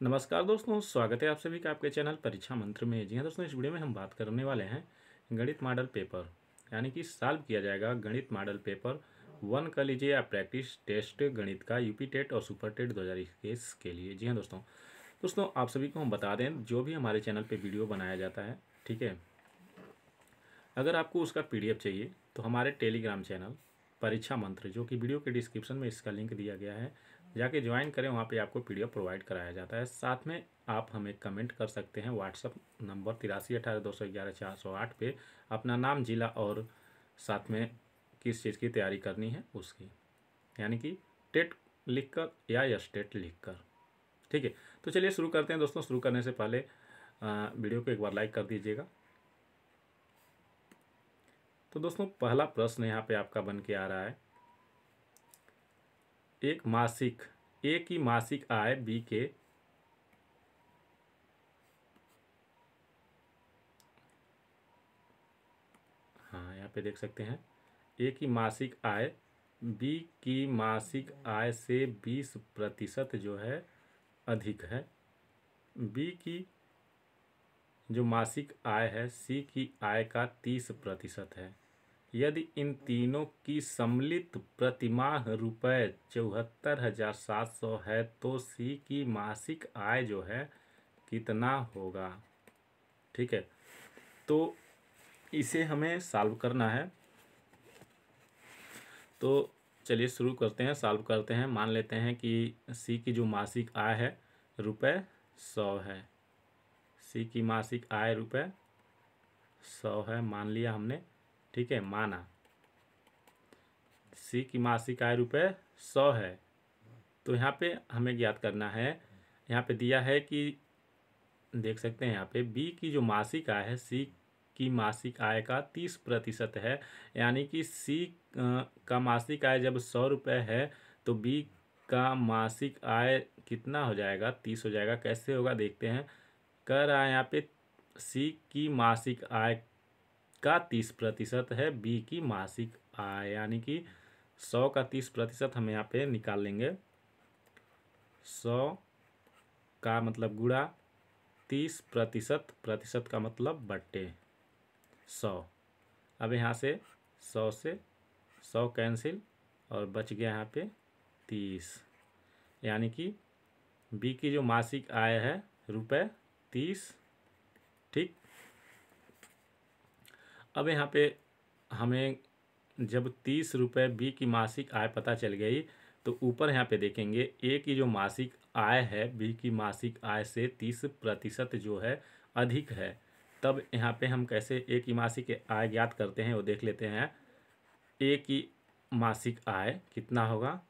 नमस्कार दोस्तों, स्वागत है आप सभी का आपके चैनल परीक्षा मंत्र में। जी हाँ दोस्तों, इस वीडियो में हम बात करने वाले हैं गणित मॉडल पेपर, यानी कि सॉल्व किया जाएगा गणित मॉडल पेपर 1 का लीजिए या प्रैक्टिस टेस्ट गणित का यूपी टेट और सुपर टेट 2021 के लिए। जी हाँ दोस्तों, आप सभी को हम बता दें, जो भी हमारे चैनल पर वीडियो बनाया जाता है, ठीक है, अगर आपको उसका PDF चाहिए तो हमारे टेलीग्राम चैनल परीक्षा मंत्र, जो कि वीडियो के डिस्क्रिप्शन में इसका लिंक दिया गया है, जाके ज्वाइन करें। वहाँ पे आपको PDF प्रोवाइड कराया जाता है। साथ में आप हमें कमेंट कर सकते हैं व्हाट्सअप नंबर 8318211408 पे अपना नाम, जिला और साथ में किस चीज़ की तैयारी करनी है उसकी, यानी कि टेट लिख कर या स्टेट लिख कर। ठीक है, तो चलिए शुरू करते हैं दोस्तों। शुरू करने से पहले वीडियो को एक बार लाइक कर दीजिएगा। तो दोस्तों, पहला प्रश्न यहाँ पे आपका बन के आ रहा है, ए की मासिक आय बी के यहाँ पे देख सकते हैं, ए की मासिक आय बी की मासिक आय से 20% जो है अधिक है। बी की जो मासिक आय है सी की आय का 30% है। यदि इन तीनों की सम्मिलित प्रतिमाह रुपये 74,700 है तो सी की मासिक आय जो है कितना होगा। ठीक है, तो इसे हमें सॉल्व करना है। तो चलिए शुरू करते हैं, सॉल्व करते हैं। मान लेते हैं कि सी की जो मासिक आय है ₹100 है। सी की मासिक आय ₹100 है, मान लिया हमने। ठीक है, माना सी की मासिक आय ₹100 है। तो यहाँ पे हमें ज्ञात करना है, यहाँ पे दिया है कि देख सकते हैं यहाँ पे बी की जो मासिक आय है सी की मासिक आय का 30% है, यानी कि सी का मासिक आय जब ₹100 है तो बी का मासिक आय कितना हो जाएगा, 30 हो जाएगा। कैसे होगा देखते हैं। कह रहा है यहाँ पे सी की मासिक आय का 30% है बी की मासिक आय, यानी कि 100 का 30% हम यहाँ पे निकाल लेंगे। 100 का मतलब गुणा 30%, प्रतिशत का मतलब बट्टे 100। अब यहाँ से 100 से 100 कैंसिल और बच गया यहाँ पे 30, यानी कि बी की जो मासिक आय है ₹30। ठीक, अब यहाँ पे हमें जब ₹30 बी की मासिक आय पता चल गई तो ऊपर यहाँ पे देखेंगे ए की जो मासिक आय है बी की मासिक आय से 30% जो है अधिक है। तब यहाँ पे हम कैसे ए की मासिक आय ज्ञात करते हैं वो देख लेते हैं। ए की मासिक आय कितना होगा,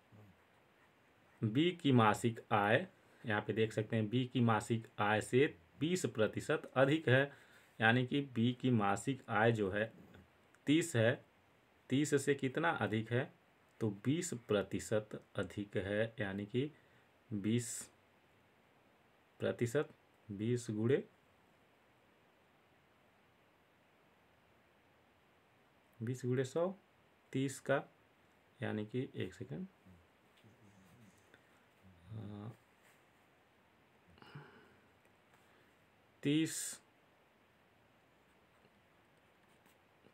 बी की मासिक आय, यहाँ पे देख सकते हैं बी की मासिक आय से 20% अधिक है, यानी कि बी की मासिक आय जो है 30 है। 30 से कितना अधिक है, तो 20% अधिक है, यानी कि 20%। 20 गुणे 100, 30 का, यानी कि एक सेकेंड, 30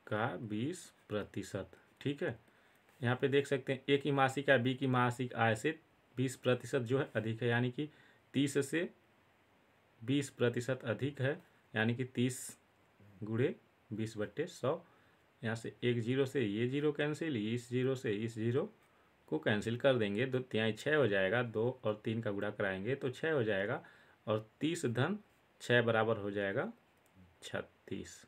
का 20%। ठीक है, यहाँ पे देख सकते हैं ए की मासिक आय बी की मासिक आय से 20% जो है अधिक है, यानी कि 30 से 20% अधिक है, यानी कि 30 गुणे 20/100। यहाँ से एक जीरो से ये जीरो कैंसिल, इस जीरो से इस जीरो को कैंसिल कर देंगे, 2 तिहाई 6 हो जाएगा। 2 और 3 का गुणा कराएंगे तो 6 हो जाएगा, और 30 धन 6 बराबर हो जाएगा ₹36।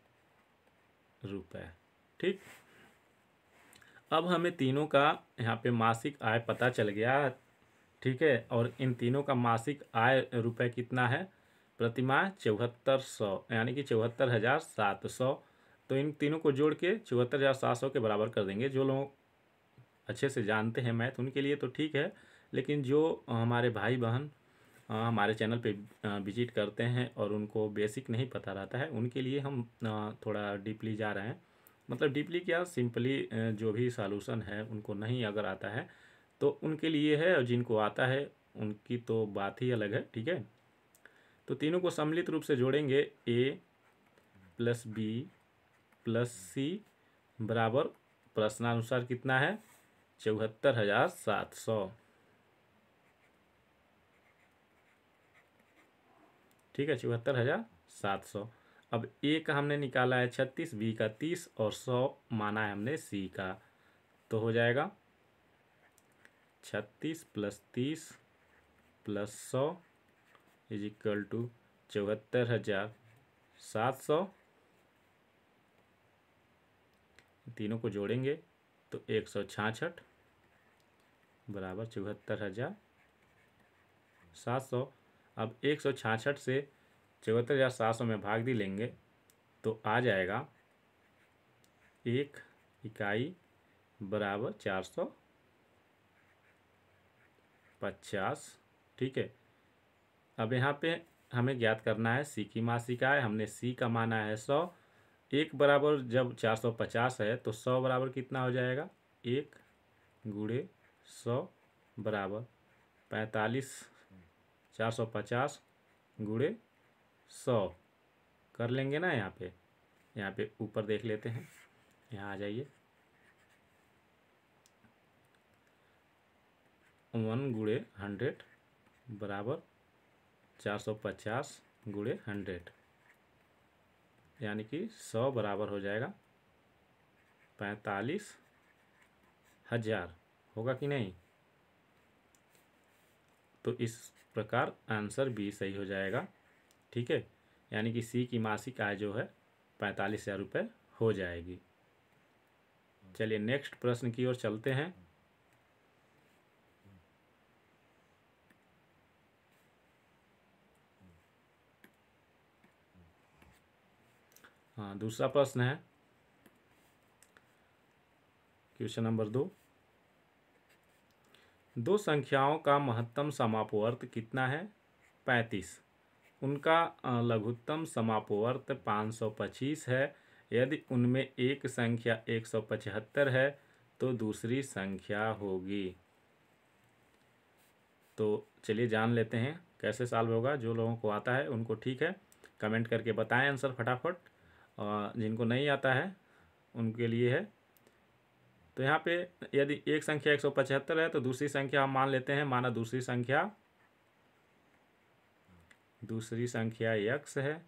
ठीक, अब हमें तीनों का यहाँ पे मासिक आय पता चल गया। ठीक है, और इन तीनों का मासिक आय रुपये कितना है, प्रतिमाह 7400, यानी कि 74,700। तो इन तीनों को जोड़ के 74,700 के बराबर कर देंगे। जो लोग अच्छे से जानते हैं मैथ उनके लिए तो ठीक है, लेकिन जो हमारे भाई बहन हमारे चैनल पे विजिट करते हैं और उनको बेसिक नहीं पता रहता है, उनके लिए हम थोड़ा डीपली जा रहे हैं। मतलब डीपली क्या, सिंपली जो भी सॉल्यूशन है उनको नहीं अगर आता है तो उनके लिए है, और जिनको आता है उनकी तो बात ही अलग है। ठीक है, तो तीनों को सम्मिलित रूप से जोड़ेंगे, ए प्लस बी प्लस सी बराबर प्रश्नानुसार कितना है, 74,700। ठीक है, 74,700। अब ए का हमने निकाला है 36, बी का 30 और 100 माना है हमने सी का, तो हो जाएगा 36 plus 30 plus 100 is equal to 74,700। तीनों को जोड़ेंगे तो 166 बराबर 74,700। अब 166 से 74,700 में भाग दी लेंगे तो आ जाएगा 1 इकाई बराबर 450। ठीक है, अब यहाँ पे हमें ज्ञात करना है सी की मासिका है, हमने सी का माना है 100। 1 बराबर जब 450 है तो 100 बराबर कितना हो जाएगा, 1 गुणे 100 बराबर 45। 450 गुणे 100 कर लेंगे ना, यहाँ पे ऊपर देख लेते हैं, यहाँ आ जाइए। 1 गुणे 100 बराबर 450 गुणे 100, यानी कि 100 बराबर हो जाएगा 45,000। होगा कि नहीं? तो इस प्रकार आंसर बी सही हो जाएगा। ठीक है, यानी कि सी की मासिक आय जो है 45,000 रुपये हो जाएगी। चलिए नेक्स्ट प्रश्न की ओर चलते हैं। हाँ, दूसरा प्रश्न है क्वेश्चन नंबर 2। दो संख्याओं का महत्तम समापवर्त कितना है, 35। उनका लघुत्तम समापवर्त 525 है। यदि उनमें एक संख्या 175 है तो दूसरी संख्या होगी। तो चलिए जान लेते हैं कैसे सॉल्व होगा। जो लोगों को आता है उनको ठीक है, कमेंट करके बताएं आंसर फटाफट, और जिनको नहीं आता है उनके लिए है। तो यहाँ पे यदि एक संख्या 175 है तो दूसरी संख्या हम मान लेते हैं, माना दूसरी संख्या यक्स है।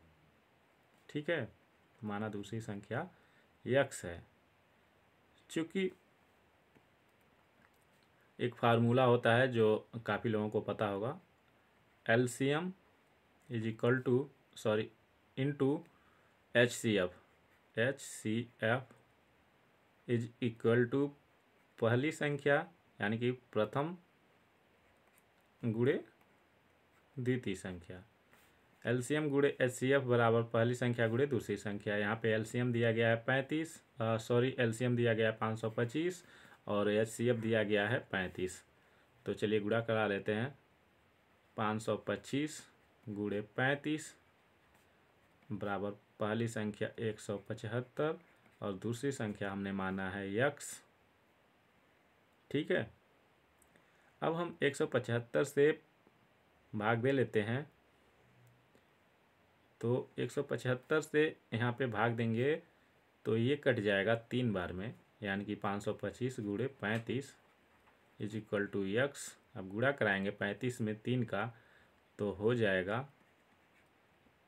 ठीक है, माना दूसरी संख्या यक्स है। चूँकि एक फार्मूला होता है जो काफ़ी लोगों को पता होगा, LCM is equal to into HCF is equal to पहली संख्या यानी कि प्रथम गुणे द्वितीय संख्या। LCM गुणे HCF बराबर पहली संख्या गुणे दूसरी संख्या। यहाँ पे LCM दिया गया है 35, LCM दिया गया है 525 और HCF दिया गया है 35। तो चलिए गुणा करा लेते हैं। 525 गुणे 35 बराबर पहली संख्या 175 और दूसरी संख्या हमने माना है यक्स। ठीक है, अब हम 175 से भाग दे लेते हैं। तो 175 से यहाँ पे भाग देंगे तो ये कट जाएगा 3 बार में, यानी कि 525 गुणे 35 इज इक्वल टू यक्स। अब गुणा कराएंगे 35 में 3 का तो हो जाएगा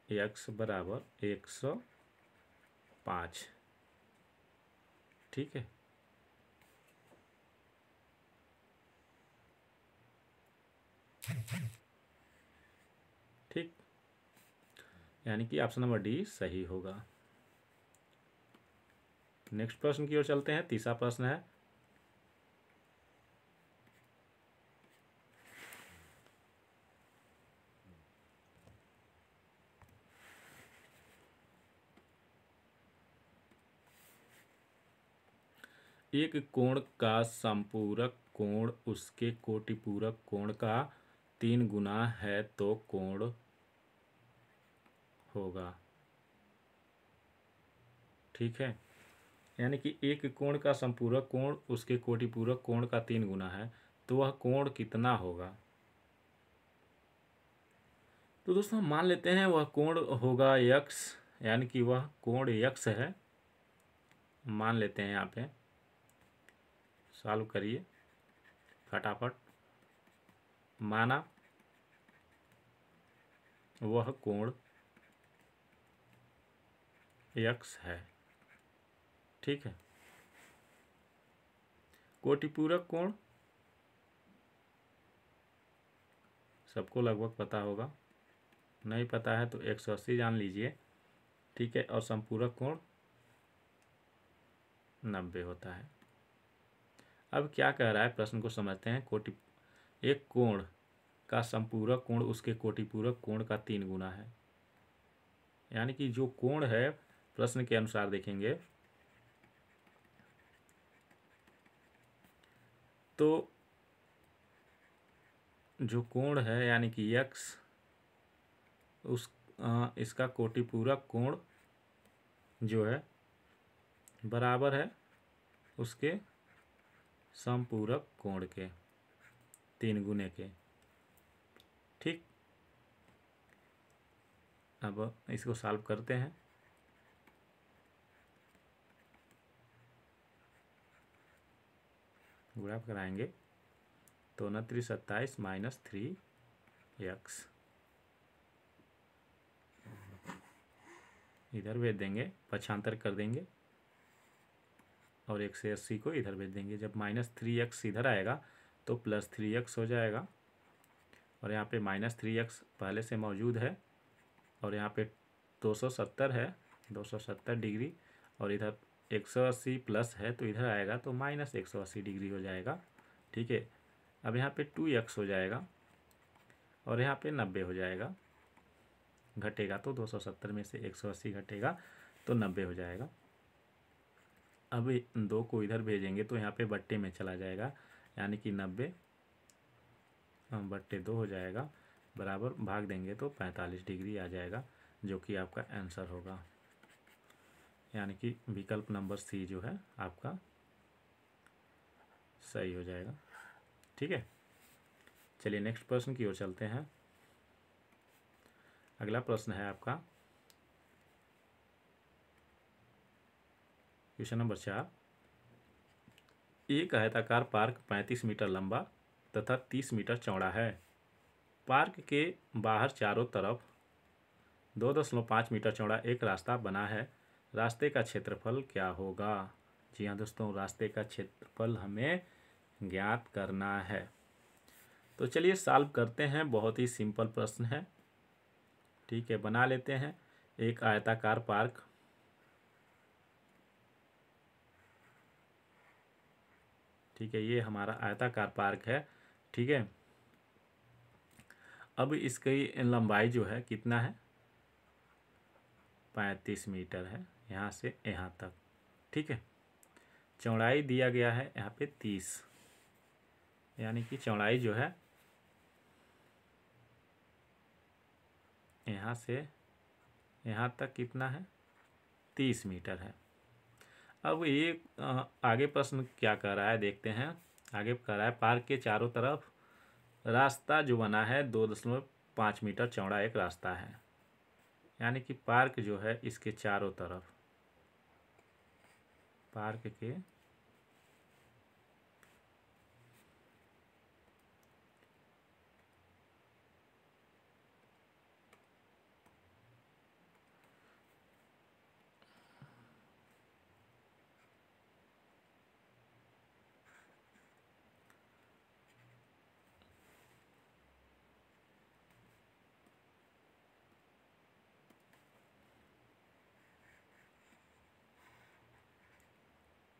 यक्स बराबर 105। ठीक है, ठीक, यानी कि ऑप्शन नंबर डी सही होगा। नेक्स्ट प्रश्न की ओर चलते हैं। तीसरा प्रश्न है, एक कोण का संपूरक कोण उसके कोटिपूरक कोण का 3 गुना है तो कोण होगा। ठीक है, यानी कि एक कोण का संपूरक कोण उसके कोटिपूरक कोण का 3 गुना है तो वह कोण कितना होगा। तो दोस्तों मान लेते हैं वह कोण होगा यक्स, यानी कि वह कोण यक्स है। मान लेते हैं, यहाँ पे सॉल्व करिए फटाफट। माना वह कोण यक्स है, ठीक है। कोटिपूरक कोण सबको लगभग पता होगा, नहीं पता है तो 180 जान लीजिए, ठीक है। और संपूरक कोण 90 होता है। अब क्या कह रहा है प्रश्न को समझते हैं। एक कोण का संपूरक कोण उसके कोटिपूरक कोण का 3 गुना है। यानी कि जो कोण है प्रश्न के अनुसार देखेंगे तो जो कोण है यानी कि यक्स इसका कोटिपूरक कोण जो है बराबर है उसके समपूरक कोण के 3 गुने के, ठीक। अब इसको सॉल्व करते हैं। गुणा कराएंगे तो 29 27 माइनस 3x इधर भेज देंगे, पक्षांतर कर देंगे और 180 को इधर भेज देंगे। जब माइनस 3x इधर आएगा तो प्लस 3x हो जाएगा, और यहाँ पे माइनस 3x पहले से मौजूद है, और यहाँ पे 270 है, 270 डिग्री, और इधर 180 प्लस है तो इधर आएगा तो माइनस 180 डिग्री हो जाएगा, ठीक है। अब यहाँ पे 2x हो जाएगा और यहाँ पे 90 हो जाएगा, घटेगा तो 270 में से 180 घटेगा तो 90 हो जाएगा। अब 2 को इधर भेजेंगे तो यहाँ पे बट्टे में चला जाएगा, यानी कि 90 बट्टे 2 हो जाएगा, बराबर भाग देंगे तो 45 डिग्री आ जाएगा, जो कि आपका आंसर होगा। यानी कि विकल्प नंबर सी जो है आपका सही हो जाएगा, ठीक है। चलिए नेक्स्ट प्रश्न की ओर चलते हैं। अगला प्रश्न है आपका क्वेश्चन नंबर 4। एक आयताकार पार्क 35 मीटर लंबा तथा 30 मीटर चौड़ा है। पार्क के बाहर चारों तरफ 2.5 मीटर चौड़ा एक रास्ता बना है। रास्ते का क्षेत्रफल क्या होगा? जी हाँ दोस्तों, रास्ते का क्षेत्रफल हमें ज्ञात करना है। तो चलिए सॉल्व करते हैं, बहुत ही सिंपल प्रश्न है, ठीक है। बना लेते हैं एक आयताकार पार्क, ठीक है। ये हमारा आयताकार पार्क है, ठीक है। अब इसकी लंबाई जो है कितना है? 35 मीटर है यहाँ से यहाँ तक, ठीक है। चौड़ाई दिया गया है यहाँ पे 30, यानी कि चौड़ाई जो है यहाँ से यहाँ तक कितना है? 30 मीटर है। अब ये आगे प्रश्न क्या कह रहा है देखते हैं। आगे कह रहा है पार्क के चारों तरफ रास्ता जो बना है 2.5 मीटर चौड़ा एक रास्ता है, यानी कि पार्क जो है इसके चारों तरफ, पार्क के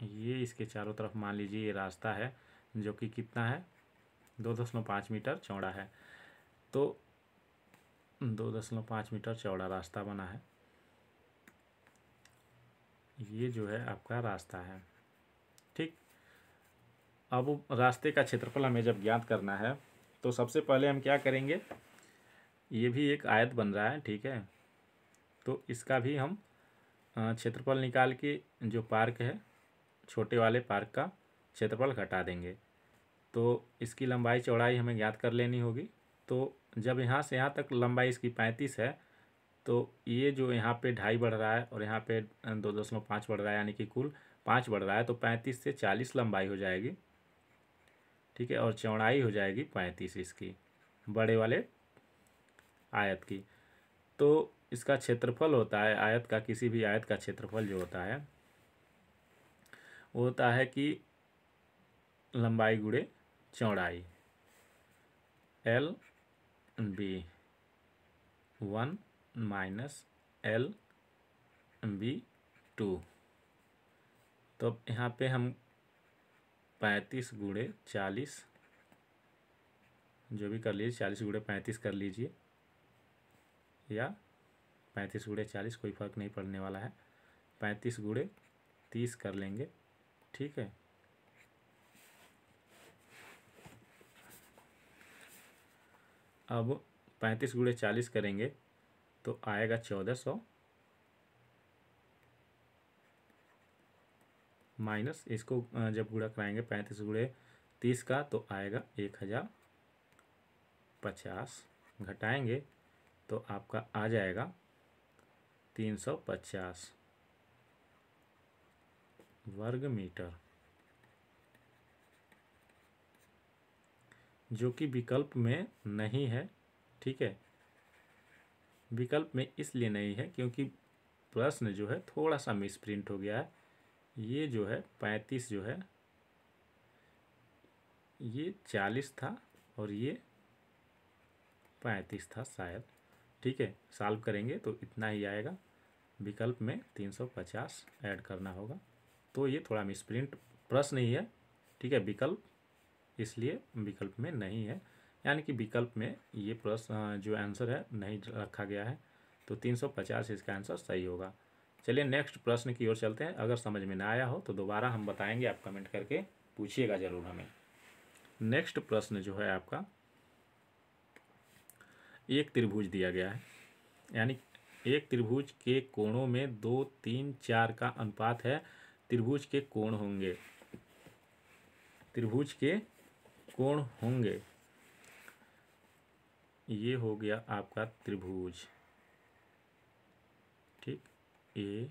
ये इसके चारों तरफ मान लीजिए ये रास्ता है जो कि कितना है? 2.5 मीटर चौड़ा है। तो 2.5 मीटर चौड़ा रास्ता बना है, ये जो है आपका रास्ता है, ठीक। अब रास्ते का क्षेत्रफल हमें जब ज्ञात करना है तो सबसे पहले हम क्या करेंगे, ये भी एक आयत बन रहा है, ठीक है। तो इसका भी हम क्षेत्रफल निकाल के जो पार्क है छोटे वाले पार्क का क्षेत्रफल घटा देंगे, तो इसकी लंबाई चौड़ाई हमें ज्ञात कर लेनी होगी। तो जब यहाँ से यहाँ तक लंबाई इसकी 35 है, तो ये जो यहाँ पे 2.5 बढ़ रहा है और यहाँ पे 2.5 बढ़ रहा है, यानी कि कुल 5 बढ़ रहा है, तो 35 से 40 लंबाई हो जाएगी। ठीक है, और चौड़ाई हो जाएगी 35 इसकी, बड़े वाले आयत की। तो इसका क्षेत्रफल होता है आयत का, किसी भी आयत का क्षेत्रफल जो होता है वो होता है कि लंबाई गुणे चौड़ाई, L B 1 minus L B 2। तो अब यहाँ पे हम 35 गुणे 40, जो भी कर लीजिए, 40 गुणे 35 कर लीजिए, या 35 गुणे 40, कोई फ़र्क नहीं पड़ने वाला है। 35 गुणे 30 कर लेंगे। ठीक है, अब 35 गुणे 40 करेंगे तो आएगा 1400, माइनस इसको जब गुणा कराएंगे 35 गुणे 30 का तो आएगा 1050, घटाएंगे तो आपका आ जाएगा 350 वर्ग मीटर, जो कि विकल्प में नहीं है। ठीक है, विकल्प में इसलिए नहीं है क्योंकि प्रश्न जो है थोड़ा सा मिसप्रिंट हो गया है। ये जो है 35 जो है ये 40 था और ये 35 था शायद। ठीक है, सॉल्व करेंगे तो इतना ही आएगा, विकल्प में 350 ऐड करना होगा। तो ये थोड़ा मिसप्रिंट प्रश्न ही है। ठीक है, विकल्प इसलिए विकल्प में नहीं है, यानी कि विकल्प में ये प्रश्न जो आंसर है नहीं रखा गया है, तो 350 इसका आंसर सही होगा। चलिए नेक्स्ट प्रश्न की ओर चलते हैं। अगर समझ में ना आया हो तो दोबारा हम बताएंगे, आप कमेंट करके पूछिएगा ज़रूर हमें। नेक्स्ट प्रश्न जो है आपका, एक त्रिभुज दिया गया है, यानी एक त्रिभुज के कोणों में 2, 3, 4 का अनुपात है। त्रिभुज के कोण होंगे, त्रिभुज के कोण होंगे, ये हो गया आपका त्रिभुज। ठीक, ए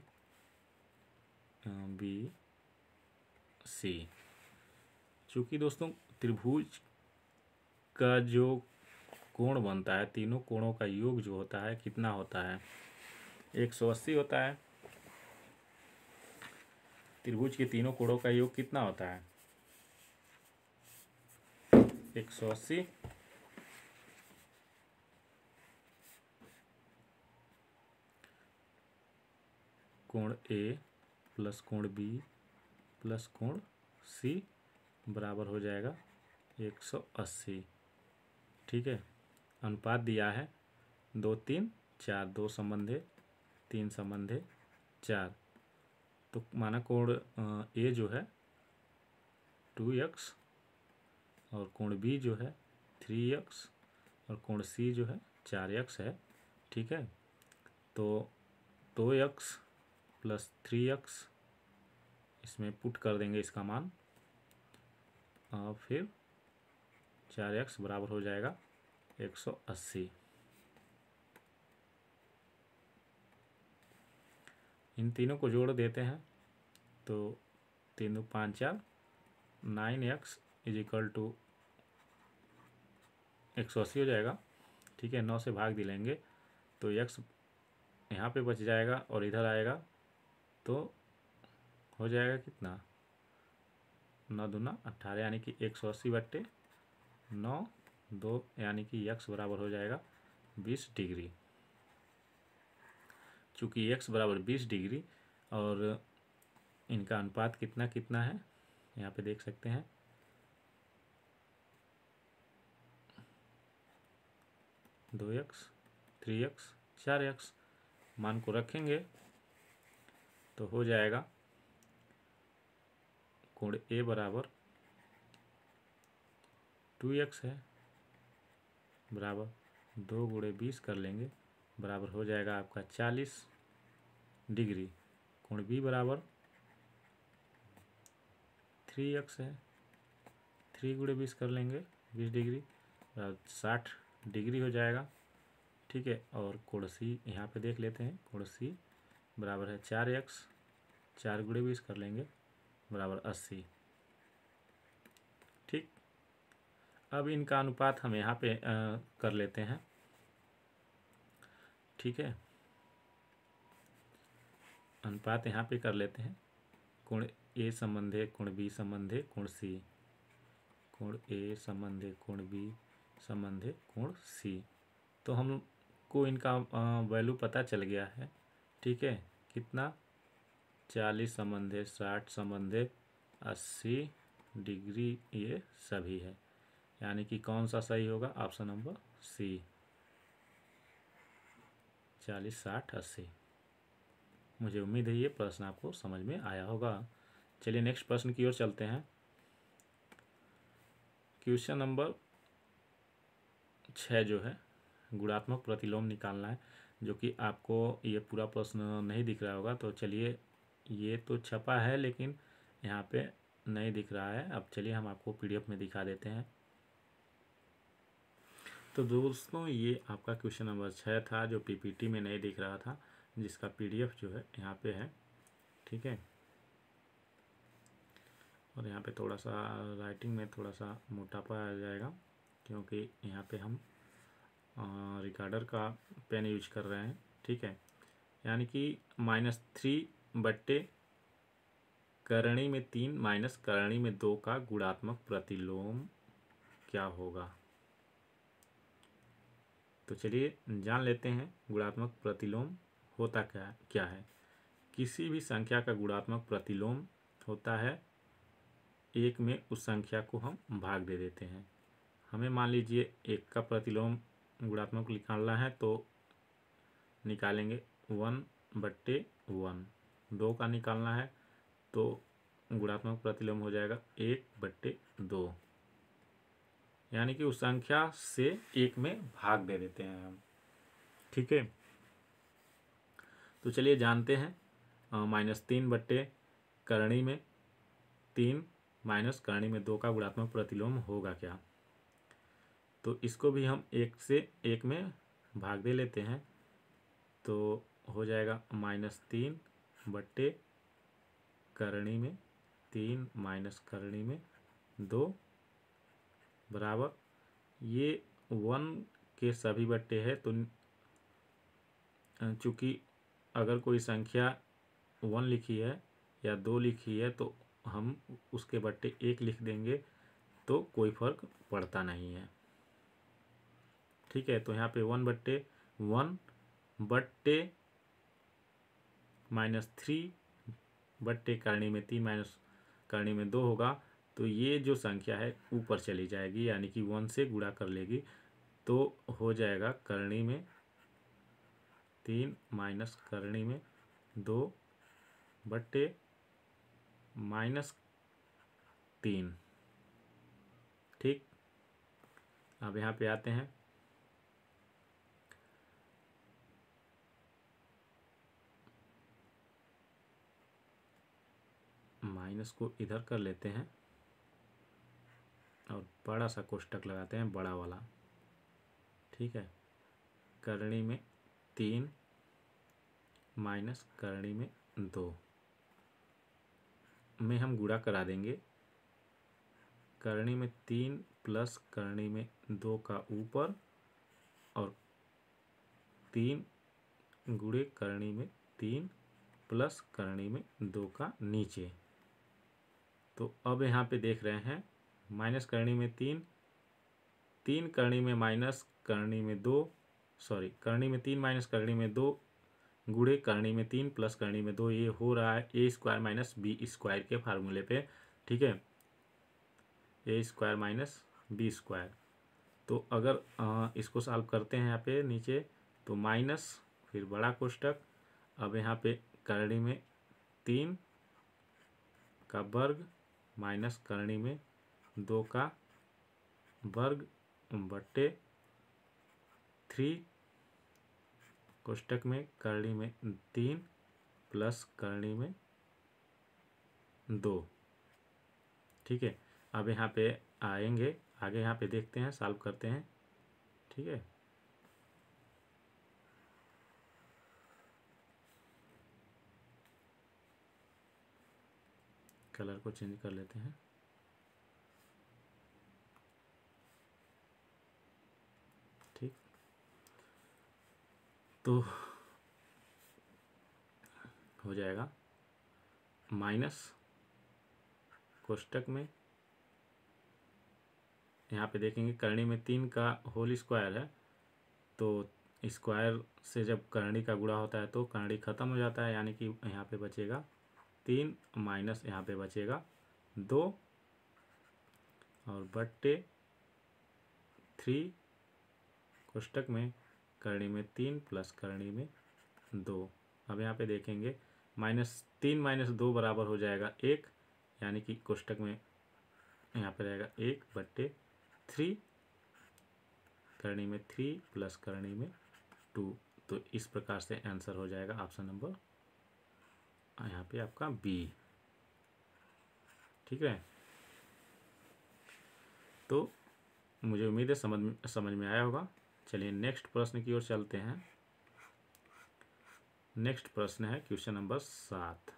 बी सी। चूँकि दोस्तों त्रिभुज का जो कोण बनता है, तीनों कोणों का योग जो होता है कितना होता है, 180 होता है। त्रिभुज के तीनों कोणों का योग कितना होता है, 180। कोण ए प्लस कोण बी प्लस कोण सी बराबर हो जाएगा 180। ठीक है, अनुपात दिया है 2, 3, 4, 2 संबंध है, 3 संबंध है, 4। तो माना कोण ए जो है 2x और कोण बी जो है 3x और कोण सी जो है 4x है। ठीक है, तो 2x प्लस 3x इसमें पुट कर देंगे इसका मान, और फिर 4x बराबर हो जाएगा 180। इन तीनों को जोड़ देते हैं तो 3 2 5 4, 9x इज इक्वल टू 180 हो जाएगा। ठीक है, 9 से भाग दिलेंगे तो x यहाँ पे बच जाएगा और इधर आएगा तो हो जाएगा कितना, 9 दूना 18, यानी कि 180 बट्टे 9 2, यानी कि x बराबर हो जाएगा 20 डिग्री। चूँकि x बराबर 20 डिग्री और इनका अनुपात कितना कितना है यहाँ पे देख सकते हैं, 2x 3x 4x मान को रखेंगे तो हो जाएगा कोण ए बराबर 2x है, बराबर 2 गुणे 20 कर लेंगे, बराबर हो जाएगा आपका 40 डिग्री। कोण बी बराबर 3x है, 3 गुणे 20 कर लेंगे 20 डिग्री, 60 डिग्री हो जाएगा। ठीक है, और कोण सी यहाँ पे देख लेते हैं। कोण सी बराबर है 4x, 4 × 20 कर लेंगे बराबर 80। ठीक, अब इनका अनुपात हम यहाँ पे कर लेते हैं। ठीक है, अनुपात यहाँ पे कर लेते हैं। कोण ए संबंधे कोण बी संबंधे कोण सी, कोण ए संबंधे कोण बी संबंधे कोण सी। तो हमको इनका वैल्यू पता चल गया है। ठीक है, कितना 40 संबंधे 60 संबंधे 80 डिग्री ये सभी है, यानी कि कौन सा सही होगा? Option number C, 40 60 80। मुझे उम्मीद है ये प्रश्न आपको समझ में आया होगा। चलिए नेक्स्ट प्रश्न की ओर चलते हैं। क्वेश्चन नंबर 6 जो है, गुणात्मक प्रतिलोम निकालना है, जो कि आपको ये पूरा प्रश्न नहीं दिख रहा होगा। तो चलिए, ये तो छपा है लेकिन यहाँ पे नहीं दिख रहा है। अब चलिए हम आपको पीडीएफ में दिखा देते हैं। तो दोस्तों, ये आपका क्वेश्चन नंबर 6 था, जो पीपीटी में नहीं दिख रहा था, जिसका पीडीएफ जो है यहाँ पे है। ठीक है, और यहाँ पे थोड़ा सा राइटिंग में थोड़ा सा मोटापा आ जाएगा, क्योंकि यहाँ पे हम रिकॉर्डर का पेन यूज कर रहे हैं। ठीक है, यानी कि -3 बट्टे करणी में 3 माइनस करणी में 2 का गुणात्मक प्रतिलोम क्या होगा? तो चलिए जान लेते हैं गुणात्मक प्रतिलोम होता क्या है। किसी भी संख्या का गुणात्मक प्रतिलोम होता है 1 में उस संख्या को हम भाग दे देते हैं। हमें मान लीजिए 1 का प्रतिलोम गुणात्मक निकालना है, तो निकालेंगे 1/1। 2 का निकालना है तो गुणात्मक प्रतिलोम हो जाएगा 1/2, यानी कि उस संख्या से 1 में भाग दे देते हैं हम। ठीक है, तो चलिए जानते हैं -3 बट्टे करणी में 3 माइनस करणी में 2 का गुणात्मक प्रतिलोम होगा क्या। तो इसको भी हम 1 से 1 में भाग दे लेते हैं, तो हो जाएगा -3 बट्टे करणी में 3 माइनस करणी में 2 बराबर, ये 1 के सभी बट्टे है। तो चूँकि अगर कोई संख्या 1 लिखी है या 2 लिखी है तो हम उसके बट्टे 1 लिख देंगे, तो कोई फर्क पड़ता नहीं है। ठीक है, तो यहाँ पे 1/1 बट्टे -3 बट्टे करणी में 3 माइनस करणी में 2 होगा। तो ये जो संख्या है ऊपर चली जाएगी, यानी कि 1 से गुणा कर लेगी, तो हो जाएगा करणी में 3 माइनस करणी में 2 बट्टे -3। ठीक, अब यहाँ पे आते हैं। माइनस को इधर कर लेते हैं और बड़ा सा कोष्टक लगाते हैं, बड़ा वाला। ठीक है, करणी में 3 माइनस करणी में 2 में हम गुणा करा देंगे। करणी में 3 प्लस करणी में 2 का ऊपर और 3 गुणे करणी में 3 प्लस करणी में 2 का नीचे। तो अब यहाँ पे देख रहे हैं माइनस करणी में 3 करणी में माइनस करणी में 2, सॉरी करणी में 3 माइनस करणी में 2 गुणे करणी में 3 प्लस करणी में 2, ये हो रहा है a² माइनस b² के फार्मूले पे। ठीक है, a² माइनस b²। तो अगर इसको सॉल्व करते हैं यहाँ पे नीचे, तो माइनस फिर बड़ा कोष्टक। अब यहाँ पे करणी में 3 का वर्ग माइनस करणी में 2 का वर्ग बट्टे 3 कोष्टक में करणी में 3 प्लस करणी में 2। ठीक है, अब यहाँ पे आएंगे आगे, यहाँ पे देखते हैं, सॉल्व करते हैं। ठीक है। कलर को चेंज कर लेते हैं। ठीक, तो हो जाएगा माइनस कोष्टक में, यहाँ पे देखेंगे करणी में 3 का होल स्क्वायर है, तो स्क्वायर से जब करणी का गुणा होता है तो करणी खत्म हो जाता है, यानी कि यहाँ पे बचेगा 3 माइनस यहाँ पे बचेगा 2 और बट्टे 3 कोष्टक में करणी में 3 प्लस करणी में 2। अब यहाँ पे देखेंगे -3 - 2 बराबर हो जाएगा 1, यानी कि कोष्टक में यहाँ पे रहेगा 1 बट्टे 3, करणी में 3 प्लस करणी में 2। तो इस प्रकार से आंसर हो जाएगा ऑप्शन नंबर यहाँ पे आपका बी। ठीक है, तो मुझे उम्मीद है समझ में आया होगा। चलिए नेक्स्ट प्रश्न की ओर चलते हैं। नेक्स्ट प्रश्न है क्वेश्चन नंबर 7।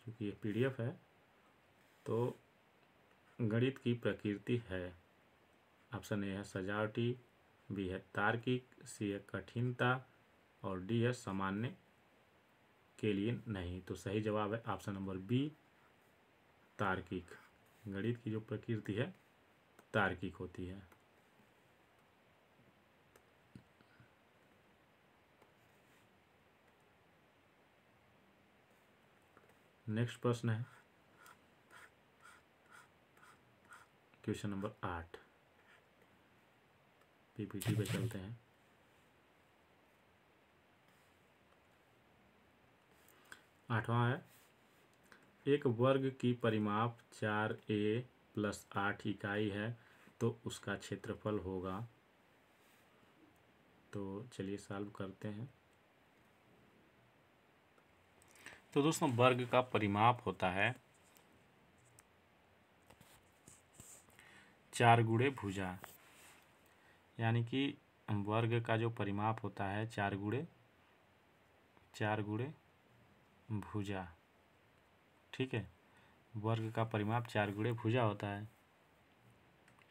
क्योंकि ये PDF है तो गणित की प्रकृति है। ऑप्शन ए है सजावटी, बी है तार्किक, सी है कठिनता और डी है सामान्य के लिए नहीं। तो सही जवाब है ऑप्शन नंबर बी, तार्किक। गणित की जो प्रकृति है तार्किक होती है। नेक्स्ट प्रश्न है क्वेश्चन नंबर 8। PPT पे चलते हैं। 8वां है, एक वर्ग की परिमाप 4a + 8 इकाई है तो उसका क्षेत्रफल होगा। तो चलिए सॉल्व करते हैं। तो दोस्तों वर्ग का परिमाप होता है 4 गुणे भुजा, यानी कि वर्ग का जो परिमाप होता है 4 गुणे भुजा। ठीक है, वर्ग का परिमाप 4 गुणे भुजा होता है।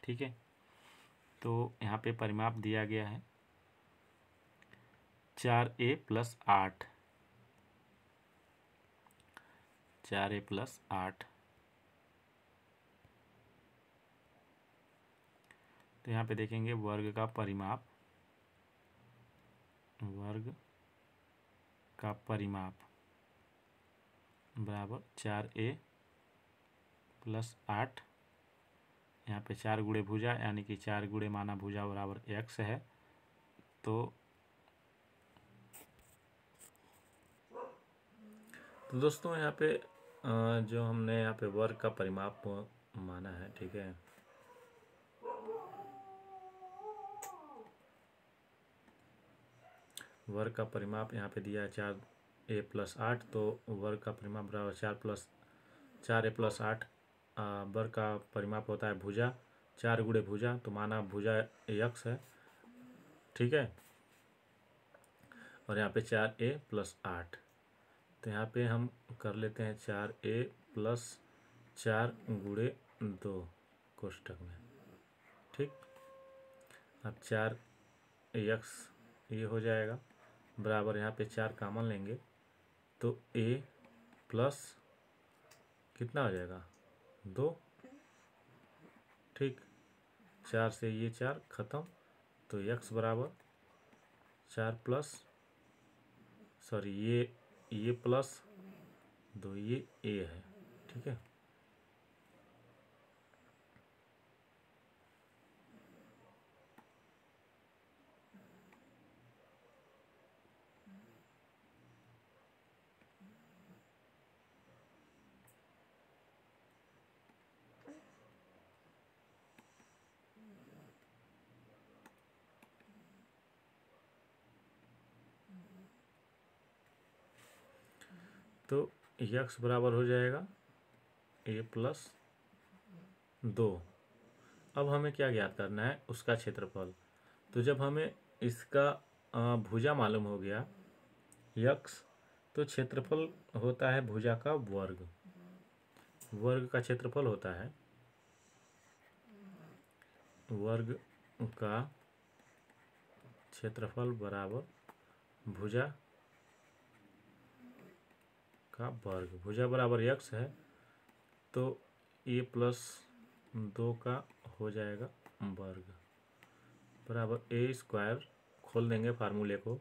ठीक है, तो यहाँ पे परिमाप दिया गया है 4a + 8, 4a + 8। तो यहाँ पे देखेंगे वर्ग का परिमाप बराबर 4a + 8। यहाँ पे 4 गुणे भुजा, यानी कि 4 गुणे माना भुजा बराबर x है। तो दोस्तों यहाँ पे जो हमने यहाँ पे वर्ग का परिमाप माना है, ठीक है, वर्ग का परिमाप यहाँ पे दिया है 4a + 8, तो वर्ग का परिमाप बराबर 4a + 8। वर्ग का परिमाप होता है भुजा, 4 गुणे भुजा, तो माना भुजा x है। ठीक है, और यहाँ पे 4a + 8। तो यहाँ पे हम कर लेते हैं 4a + 4 गुणे 2 कोष्टक में। ठीक, अब 4x ये हो जाएगा बराबर, यहाँ पे 4 कॉमन लेंगे तो a प्लस कितना हो जाएगा 2। ठीक, 4 से ये 4 खत्म, तो x बराबर 4 प्लस ये प्लस 2 ये a है। ठीक है, तो x बराबर हो जाएगा a + 2। अब हमें क्या ज्ञात करना है, उसका क्षेत्रफल। तो जब हमें इसका भुजा मालूम हो गया यक्स, तो क्षेत्रफल होता है भुजा का वर्ग। वर्ग का क्षेत्रफल होता है वर्ग का क्षेत्रफल बराबर भुजा का वर्ग। भुजा बराबर यक्स है, तो a+2 का हो जाएगा वर्ग बराबर ए स्क्वायर, खोल देंगे फार्मूले को,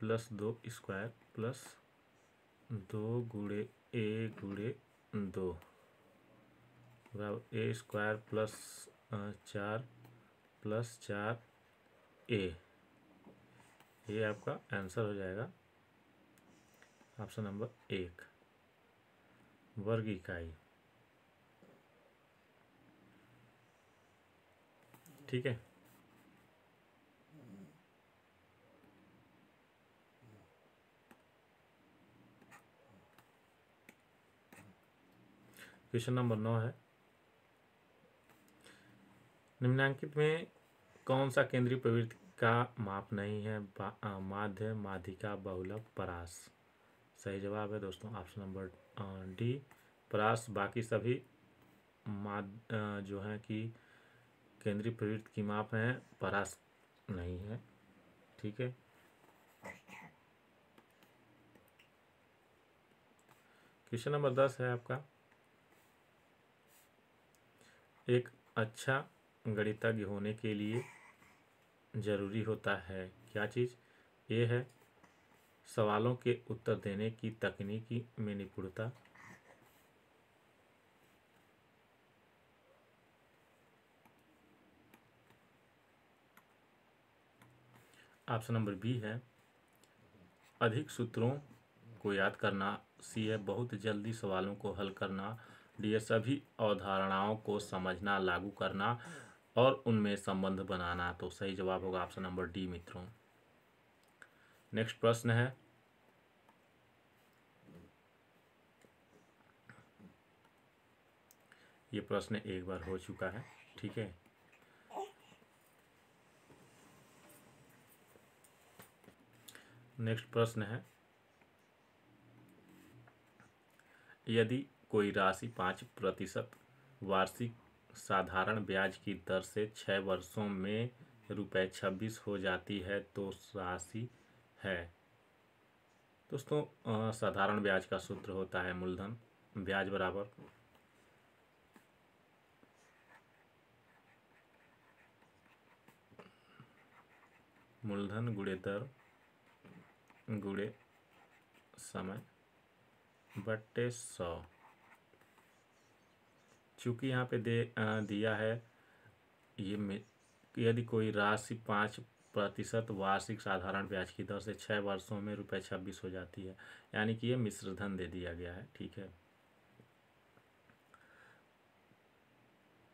+2 स्क्वायर प्लस 2 गुणे ए गुणे 2 बराबर ए स्क्वायर प्लस 4 प्लस 4 ए। ये आपका आंसर हो जाएगा ऑप्शन नंबर 1, वर्ग इकाई। ठीक है। क्वेश्चन नंबर 9 है, निम्नलिखित में कौन सा केंद्रीय प्रवृत्ति का माप नहीं है? माध्य, माध्यिका, बहुलक, परास। सही जवाब है दोस्तों ऑप्शन नंबर डी, परास। बाकी सभी जो है कि केंद्रीय प्रवृत्ति की माप है, परास नहीं है। ठीक है। क्वेश्चन नंबर 10 है आपका, एक अच्छा गणितज्ञ होने के लिए जरूरी होता है क्या चीज़? ये है सवालों के उत्तर देने की तकनीकी में निपुणता, ऑप्शन नंबर बी है अधिक सूत्रों को याद करना, सी है बहुत जल्दी सवालों को हल करना, डी है सभी अवधारणाओं को समझना, लागू करना और उनमें संबंध बनाना। तो सही जवाब होगा ऑप्शन नंबर डी मित्रों। नेक्स्ट प्रश्न है, ये प्रश्न एक बार हो चुका है। ठीक है। नेक्स्ट प्रश्न है, यदि कोई राशि 5% वार्षिक साधारण ब्याज की दर से 6 वर्षों में ₹26 हो जाती है तो राशि है। दोस्तों साधारण ब्याज का सूत्र होता है मूलधन ब्याज बराबर मूलधन गुणे दर गुणे समय बट्टे 100। चूँकि यहाँ पे दिया है ये यदि कोई राशि 5% वार्षिक साधारण ब्याज की दर से 6 वर्षों में ₹26 हो जाती है, यानी कि ये मिश्रधन दे दिया गया है। ठीक है।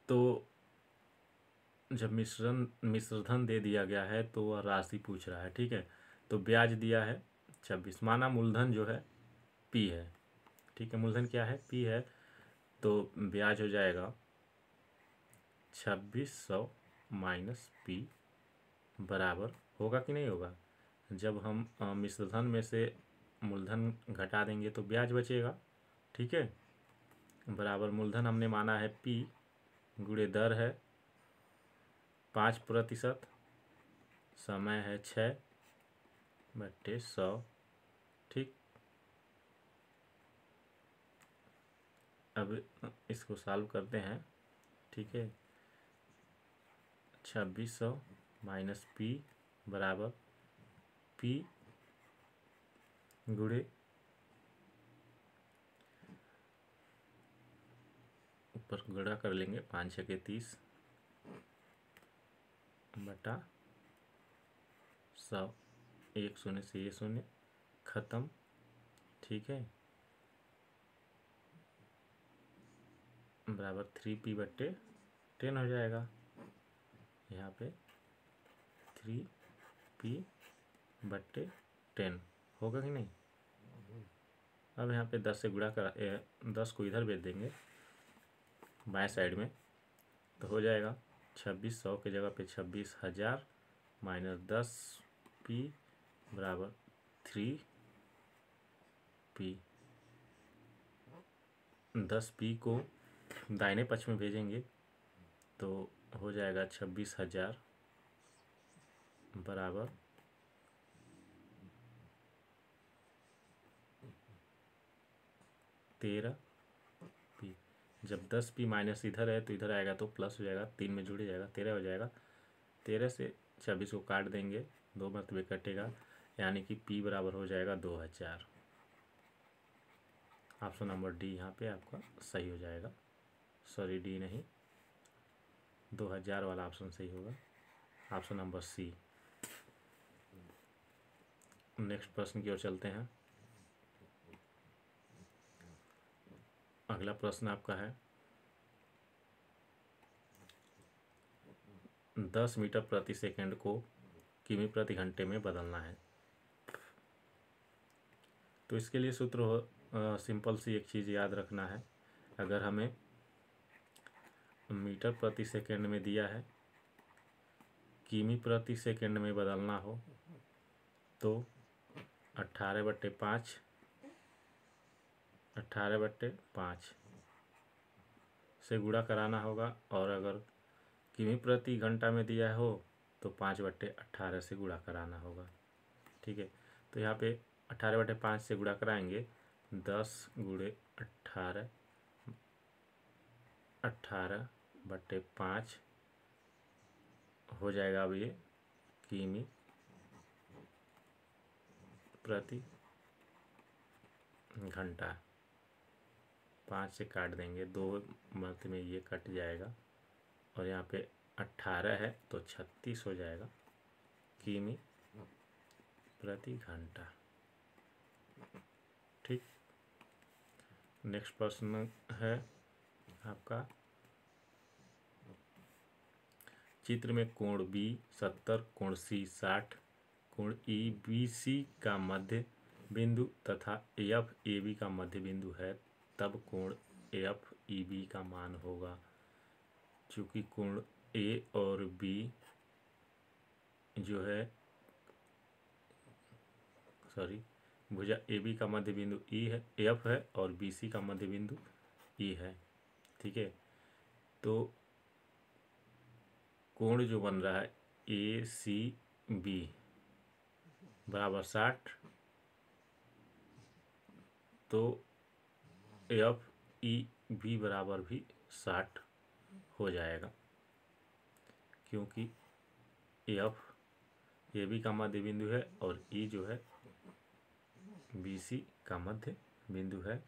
तो जब मिश्रधन दे दिया गया है तो वह राशि पूछ रहा है। ठीक है। तो ब्याज दिया है 26, माना मूलधन जो है P है। ठीक है। मूलधन क्या है? P है। तो ब्याज हो जाएगा 2600 माइनस P बराबर होगा कि नहीं होगा? जब हम मिश्रधन में से मूलधन घटा देंगे तो ब्याज बचेगा। ठीक है। बराबर मूलधन हमने माना है P गुणे दर है 5%, समय है 6 बट्टे 100। ठीक। अब इसको सॉल्व करते हैं। ठीक है। 2600 माइनस P बराबर P गुणे ऊपर गुणा कर लेंगे 5 6 के 30 बटा 100, एक शून्य से ये शून्य खत्म। ठीक है। बराबर 3P बट्टे 10 हो जाएगा। यहाँ पे 3P बट्टे 10 होगा कि नहीं? अब यहाँ पे 10 से गुणा कर 10 को इधर भेज देंगे बाएं साइड में, तो हो जाएगा 2600 के जगह पे 26,000 माइनस 10p बराबर 3p। 10p को दाहिने पक्ष में भेजेंगे तो हो जाएगा 26,000 बराबर 13p। जब 10p माइनस इधर है तो इधर आएगा तो प्लस हो जाएगा, 3 में जुड़ जाएगा, 13 हो जाएगा। 13 से 26 को काट देंगे, 2 मरतबे कटेगा, यानी कि p बराबर हो जाएगा 2000। ऑप्शन नंबर डी यहाँ पे आपका सही हो जाएगा। सॉरी, डी नहीं, 2000 वाला ऑप्शन सही होगा। ऑप्शन नंबर सी। नेक्स्ट प्रश्न की ओर चलते हैं। अगला प्रश्न आपका है 10 मीटर प्रति सेकंड को किमी प्रति घंटे में बदलना है। तो इसके लिए सूत्र हो सिंपल सी एक चीज़ याद रखना है। अगर हमें मीटर प्रति सेकंड में दिया है, किमी प्रति सेकंड में बदलना हो तो 18/5 से गुणा कराना होगा, और अगर किमी प्रति घंटा में दिया हो तो 5/18 से गुणा कराना होगा। ठीक है, तो यहाँ पे 18/5 से गुणा कराएंगे, 10 × 18, 18/5 हो जाएगा। अब ये किमी प्रति घंटा, 5 से काट देंगे, 2 मत में ये कट जाएगा, और यहाँ पे 18 है तो 36 हो जाएगा किमी प्रति घंटा। ठीक, नेक्स्ट प्रश्न है आपका, चित्र में कोण बी 70, कोण सी 60, कोण ई बी सी का मध्य बिंदु तथा एफ ए बी का मध्य बिंदु है, तब कोण एफ ई बी का मान होगा। चूँकि कोण ए और बी जो है, सॉरी, भुजा ए बी का मध्य बिंदु ई है, एफ है, और बी सी का मध्य बिंदु ई है। ठीक है, तो कोण जो बन रहा है ए सी बी बराबर 60, तो एफ ई बी बराबर भी 60 हो जाएगा, क्योंकि एफ ए बी का मध्य बिंदु है और ई जो है बी सी का मध्य बिंदु है।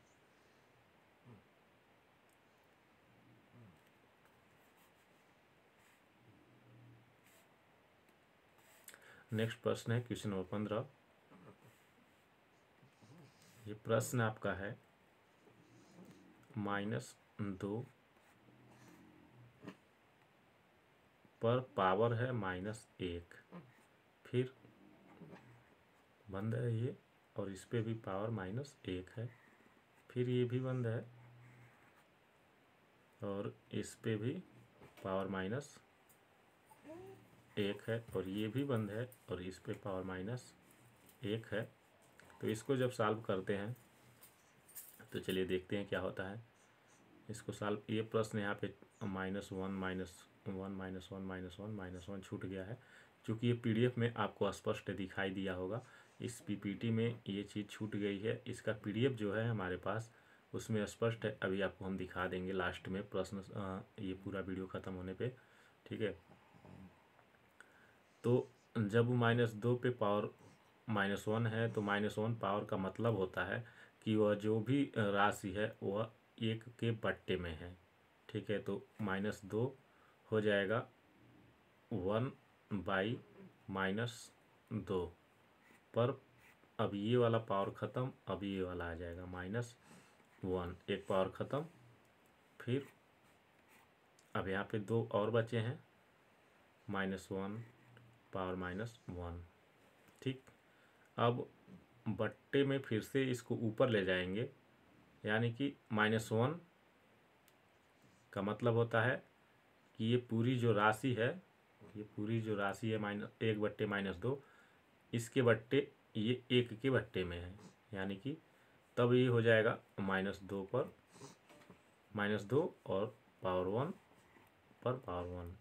नेक्स्ट प्रश्न है क्वेश्चन नंबर 15। ये प्रश्न आपका है -2 पर पावर है -1, फिर बंद है ये, और इस पे भी पावर -1 है, फिर ये भी बंद है, और इस पे भी पावर -1 है, और ये भी बंद है, और इस पे पावर -1 है। तो इसको जब सॉल्व करते हैं तो चलिए देखते हैं क्या होता है। इसको सॉल्व, ये प्रश्न यहाँ पे -1 छूट गया है, क्योंकि ये पीडीएफ में आपको स्पष्ट दिखाई दिया होगा। इस पीपीटी में ये चीज़ छूट गई है। इसका पीडीएफ जो है हमारे पास, उसमें स्पष्ट है। अभी आपको हम दिखा देंगे लास्ट में प्रश्न, ये पूरा वीडियो ख़त्म होने पे। ठीक है, तो जब -2 पे पावर -1 है, तो -1 पावर का मतलब होता है कि वह जो भी राशि है वह 1 के बट्टे में है। ठीक है, तो -2 हो जाएगा 1/-2 पर। अब ये वाला पावर ख़त्म, अब ये वाला आ जाएगा -1, एक पावर ख़त्म। फिर अब यहाँ पे 2 और बचे हैं, -1 पावर -1। ठीक, अब बट्टे में फिर से इसको ऊपर ले जाएंगे, यानी कि -1 का मतलब होता है कि ये पूरी जो राशि है, ये पूरी जो राशि है -1/-2, इसके बट्टे ये 1 के बट्टे में है, यानी कि तब ये हो जाएगा -2 पर -2 और पावर 1 पर पावर 1।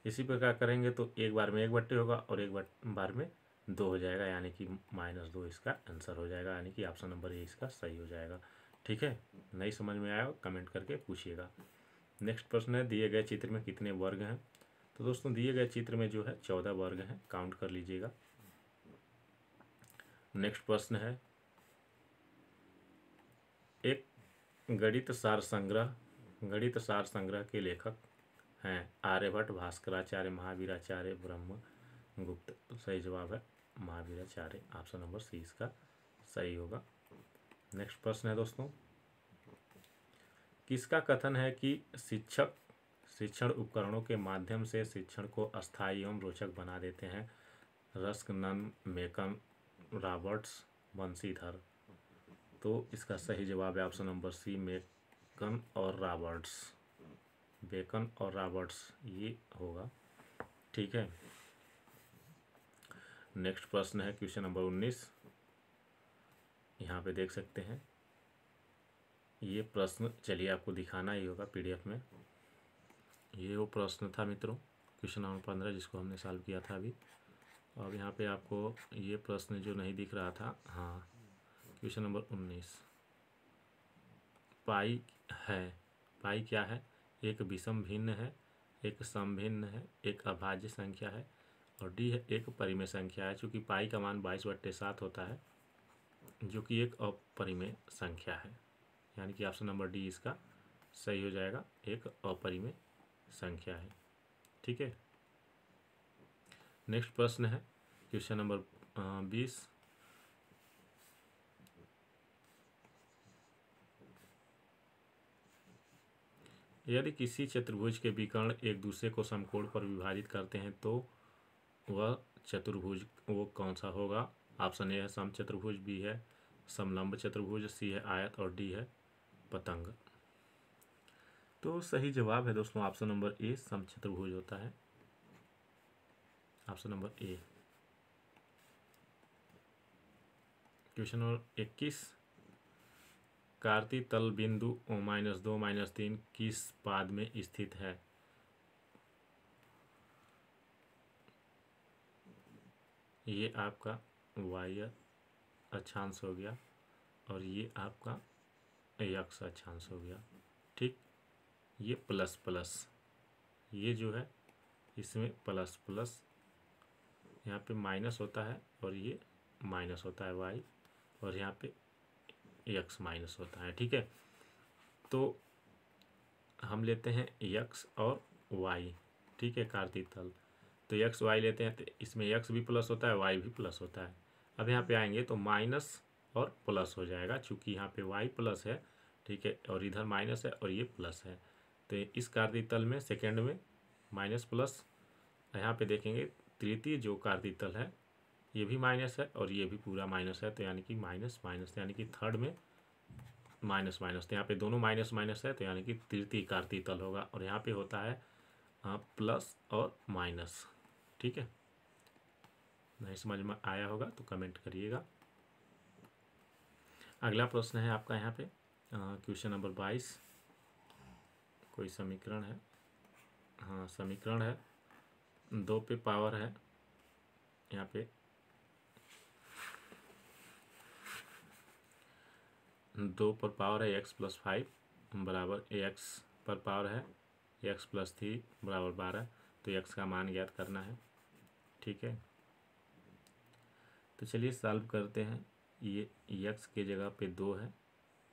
इसी प्रकार करेंगे तो एक बार में 1/2 होगा और एक बार में 2 हो जाएगा, यानी कि -2 इसका आंसर हो जाएगा, यानी कि ऑप्शन नंबर ए इसका सही हो जाएगा। ठीक है, नहीं समझ में आया कमेंट करके पूछिएगा। नेक्स्ट प्रश्न है, दिए गए चित्र में कितने वर्ग हैं? तो दोस्तों दिए गए चित्र में जो है 14 वर्ग हैं, काउंट कर लीजिएगा। नेक्स्ट प्रश्न है, एक गणित सार संग्रह के लेखक हैं आर्यभट्ट, भास्कराचार्य, महावीराचार्य, ब्रह्मगुप्त। तो सही जवाब है महावीराचार्य, ऑप्शन नंबर सी इसका सही होगा। नेक्स्ट प्रश्न है दोस्तों, किसका कथन है कि शिक्षक शिक्षण उपकरणों के माध्यम से शिक्षण को अस्थायी एवं रोचक बना देते हैं? रस्क, नन, मेकन, रॉबर्ट्स, बंशीधर। तो इसका सही जवाब है ऑप्शन नंबर सी, मेकन और रॉबर्ट्स। बेकन और रॉबर्ट्स ये होगा। ठीक है, नेक्स्ट प्रश्न है क्वेश्चन नंबर 19। यहाँ पे देख सकते हैं ये प्रश्न, चलिए आपको दिखाना ही होगा पीडीएफ में। ये वो प्रश्न था मित्रों, क्वेश्चन नंबर 15 जिसको हमने सॉल्व किया था अभी। अब यहाँ पे आपको ये प्रश्न जो नहीं दिख रहा था, हाँ, क्वेश्चन नंबर 19 पाई है। पाई क्या है? एक विषम भिन्न है, एक समभिन्न है, एक अभाज्य संख्या है और डी है एक परिमेय संख्या है। चूँकि पाई का मान 22/7 होता है, जो कि एक अपरिमेय संख्या है, यानी कि ऑप्शन नंबर डी इसका सही हो जाएगा, एक अपरिमेय संख्या है। ठीक है, नेक्स्ट प्रश्न है क्वेश्चन नंबर 20। यदि किसी चतुर्भुज के विकर्ण एक दूसरे को समकोण पर विभाजित करते हैं तो वह चतुर्भुज वो कौन सा होगा? ऑप्शन ए है समचतुर्भुज, बी है समलंब चतुर्भुज, सी है आयत और डी है पतंग। तो सही जवाब है दोस्तों ऑप्शन नंबर ए, समचतुर्भुज होता है, option number A. Question number 21, Karti तल बिंदु -2 -3 किस पाद में स्थित है? ये आपका वाय अक्षांश हो गया और ये आपका एक्स अक्षांश हो गया। ठीक, ये प्लस प्लस, ये जो है इसमें प्लस प्लस यहाँ पे माइनस होता है और ये माइनस होता है वाई, और यहाँ पे एक्स माइनस होता है। ठीक है, तो हम लेते हैं एक्स और वाई। ठीक है, कार्तीय तल, तो एक्स वाई लेते हैं, तो इसमें एक्स भी प्लस होता है, वाई भी प्लस होता है। अब यहाँ पे आएंगे तो माइनस और प्लस हो जाएगा, चूँकि यहाँ पे वाई प्लस है, ठीक है, और इधर माइनस है और ये प्लस है। तो इस कार्तीय तल में सेकेंड में माइनस प्लस, यहाँ पे देखेंगे तृतीय जो कार्तीय तल है ये भी माइनस है और ये भी पूरा माइनस है, तो यानी कि माइनस माइनस, यानी कि थर्ड में माइनस माइनस, तो यहाँ पे दोनों माइनस माइनस है, तो यानी कि तृतीय कार्तीय तल होगा। और यहाँ पे होता है प्लस और माइनस। ठीक है, नहीं समझ में आया होगा तो कमेंट करिएगा। अगला प्रश्न है आपका यहाँ पे क्वेश्चन नंबर 22। कोई समीकरण है, हाँ समीकरण है, 2 पे पावर है, यहाँ पे 2 पर पावर है x+5 बराबर x पर पावर है x+3 बराबर 12। तो x का मान ज्ञात करना है। ठीक है, तो चलिए सॉल्व करते हैं। ये x के जगह पे 2 है,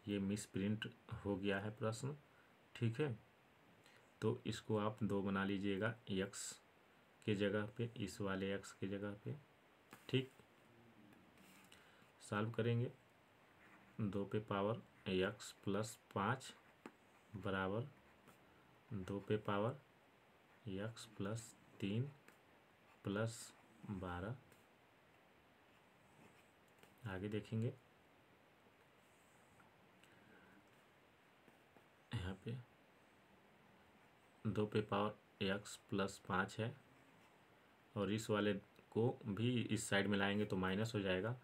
ये मिस प्रिंट हो गया है प्रश्न। ठीक है, तो इसको आप 2 बना लीजिएगा x के जगह पे, इस वाले x के जगह पे। ठीक, सॉल्व करेंगे, 2 पे पावर x+5 बराबर 2 पे पावर x+3 + 12। आगे देखेंगे यहाँ पे 2 पे पावर x प्लस 5 है, और इस वाले को भी इस साइड में लाएंगे तो माइनस हो जाएगा।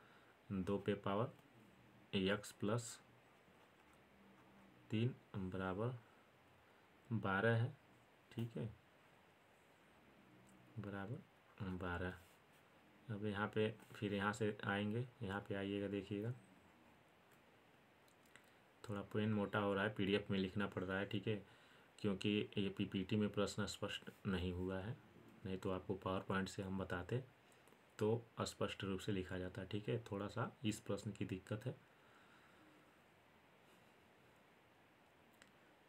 2 पे पावर x प्लस 3 बराबर 12 है, ठीक है, बराबर 12। अब यहाँ पे फिर यहाँ से आएंगे, यहाँ पे आइएगा, देखिएगा थोड़ा पेन मोटा हो रहा है, पीडीएफ में लिखना पड़ रहा है, ठीक है, क्योंकि ये पीपीटी में प्रश्न स्पष्ट नहीं हुआ है, नहीं तो आपको पावर पॉइंट से हम बताते तो स्पष्ट रूप से लिखा जाता है, ठीक है। थोड़ा सा इस प्रश्न की दिक्कत है।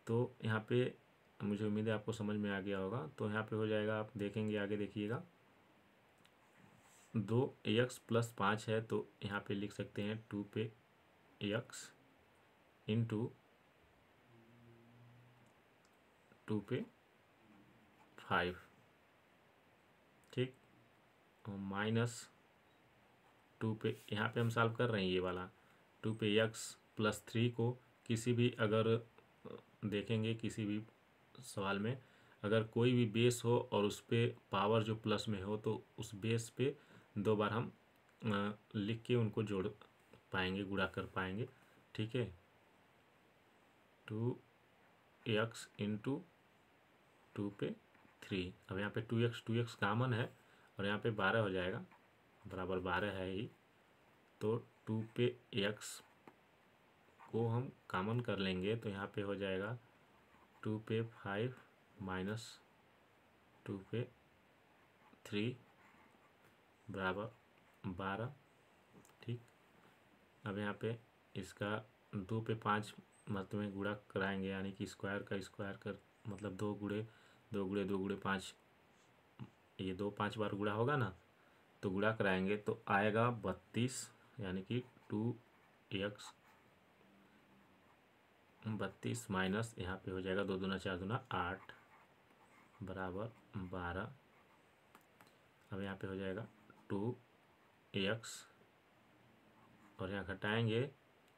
तो यहाँ पे मुझे उम्मीद है आपको समझ में आ गया होगा। तो यहाँ पे हो जाएगा, आप देखेंगे आगे, देखिएगा 2x प्लस 5 है, तो यहाँ पे लिख सकते हैं 2 पे x इंटू 2 पे 5, ठीक, और माइनस 2 पे, यहाँ पे हम सॉल्व कर रहे हैं ये वाला 2 पे x प्लस 3 को किसी भी, अगर देखेंगे किसी भी सवाल में अगर कोई भी बेस हो और उस पर पावर जो प्लस में हो तो उस बेस पे 2 बार हम लिख के उनको जोड़ पाएंगे, गुणा कर पाएंगे, ठीक है। 2x इंटू 2 पे 3, अब यहाँ पे 2x कामन है और यहाँ पे 12 हो जाएगा, बराबर 12 है ही, तो 2 पे x को हम कामन कर लेंगे तो यहाँ पे हो जाएगा 2 पे 5 माइनस 2 पे 3 बराबर 12, ठीक। अब यहाँ पे इसका 2 पे 5 मतलब में गुणा कराएंगे, यानी कि स्क्वायर का स्क्वायर कर मतलब 2 गुणे 2 गुणे 2 गुणे 5, ये 2 5 बार गुणा होगा ना, तो गुणा कराएंगे तो आएगा 32, यानी कि 2x 32 माइनस यहाँ पे हो जाएगा 2 दूना 4 दूना 8 बराबर 12। अब यहाँ पे हो जाएगा 2x और यहाँ घटाएंगे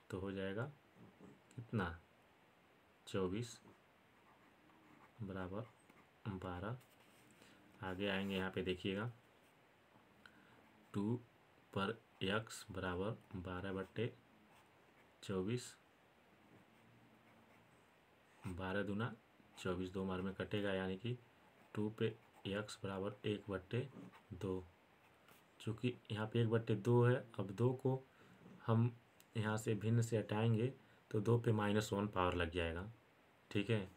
तो हो जाएगा कितना 24 बराबर 12। आगे आएंगे, यहाँ पे देखिएगा 2 पर x बराबर 12/24, 12 दूना 24, 2 बार में कटेगा, यानी कि 2 पे x बराबर 1/2। चूँकि यहाँ पे 1/2 है, अब 2 को हम यहाँ से भिन्न से हटाएंगे तो 2 पे -1 पावर लग जाएगा, ठीक है।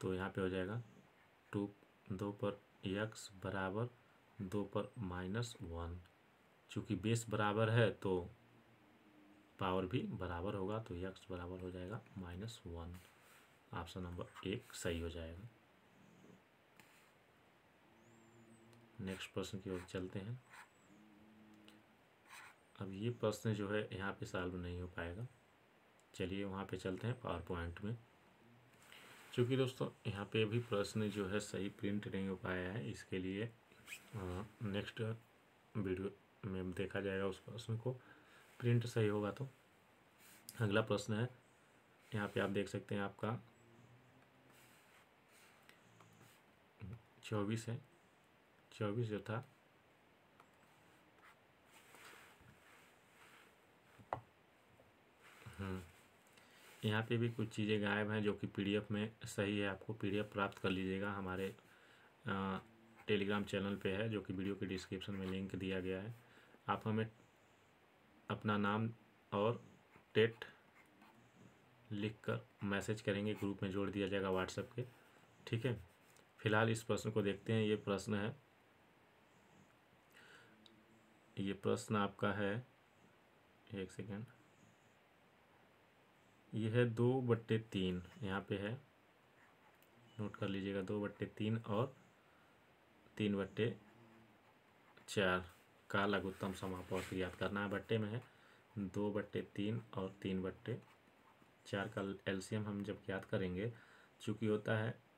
तो यहाँ पे हो जाएगा 2 पर x बराबर 2 पर -1, चूँकि बेस बराबर है तो पावर भी बराबर होगा, तो x बराबर हो जाएगा -1। ऑप्शन नंबर 1 सही हो जाएगा। नेक्स्ट प्रश्न की ओर चलते हैं। अब ये प्रश्न जो है यहाँ पे सॉल्व नहीं हो पाएगा, चलिए वहाँ पे चलते हैं पावर पॉइंट में। चूँकि दोस्तों यहाँ पे भी प्रश्न जो है सही प्रिंट नहीं हो पाया है, इसके लिए नेक्स्ट वीडियो में देखा जाएगा उस प्रश्न को, प्रिंट सही होगा तो। अगला प्रश्न है, यहाँ पे आप देख सकते हैं आपका 24 है, 24 जो था यहाँ पे भी कुछ चीज़ें गायब हैं जो कि पीडीएफ में सही है। आपको पीडीएफ प्राप्त कर लीजिएगा, हमारे टेलीग्राम चैनल पे है, जो कि वीडियो के डिस्क्रिप्शन में लिंक दिया गया है। आप हमें अपना नाम और टेट लिखकर मैसेज करेंगे, ग्रुप में जोड़ दिया जाएगा व्हाट्सएप के, ठीक है। फिलहाल इस प्रश्न को देखते हैं। ये प्रश्न है, ये प्रश्न आपका है, एक सेकेंड, ये है 2/3, यहाँ पे है, नोट कर लीजिएगा, 2/3 और 3/4 का लघुत्तम समापवर्त याद करना है। बट्टे में है 2/3 और 3/4 का एलसीएम हम जब याद करेंगे, चूँकि होता है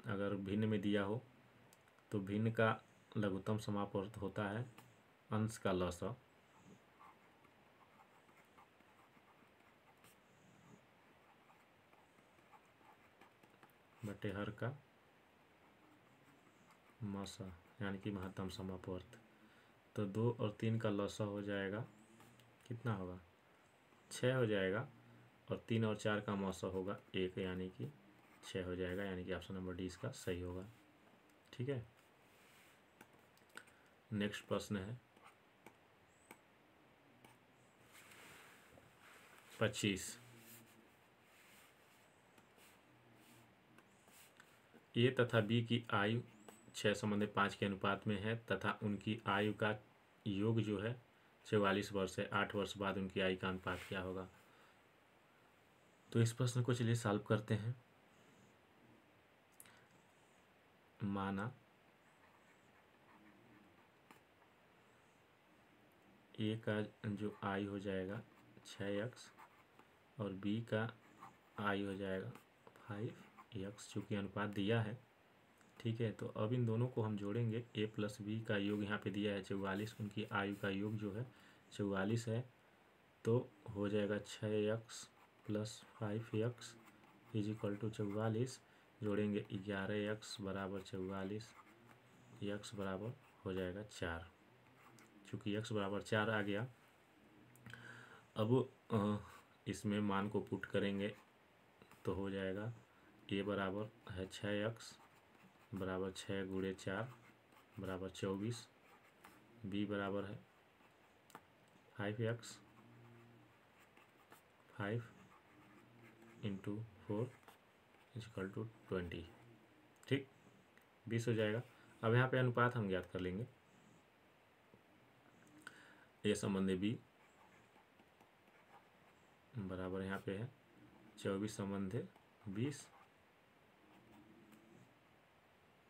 अगर भिन्न में दिया हो तो भिन्न का लघुत्तम समापवर्त होता है अंश का लसा, बटे हर का मसा यानी कि महत्तम समापवर्त। तो 2 और 3 का लसा हो जाएगा, कितना होगा 6 हो जाएगा, और 3 और 4 का मौसा होगा 1 यानी कि 6 हो जाएगा, यानी कि ऑप्शन नंबर डी इसका सही होगा। ठीक है, नेक्स्ट प्रश्न है 25। ए तथा बी की आयु 6:5 के अनुपात में है तथा उनकी आयु का योग जो है 44 वर्ष है। 8 वर्ष बाद उनकी आयु का अनुपात क्या होगा। तो इस प्रश्न को चलिए सॉल्व करते हैं। माना ए का जो आयु हो जाएगा 6x और बी का आयु हो जाएगा 5x, चूँकि अनुपात दिया है। ठीक है, तो अब इन दोनों को हम जोड़ेंगे। ए प्लस बी का योग यहाँ पे दिया है 44, उनकी आयु का योग जो है 44 है, तो हो जाएगा 6x plus 5x is equal to 44, जोड़ेंगे 11x बराबर 44, x बराबर हो जाएगा 4। चूँकि x बराबर 4 आ गया, अब इसमें मान को पुट करेंगे तो हो जाएगा a बराबर है 6x बराबर 6 गुणे 4 बराबर 24, b बराबर है 5x 5 इंटू 4 इक्वल टू 20। ठीक, 20 हो जाएगा। अब यहाँ पे अनुपात हम ज्ञात कर लेंगे। ए संबंधी b बराबर यहाँ पे है 24 संबंधी 20,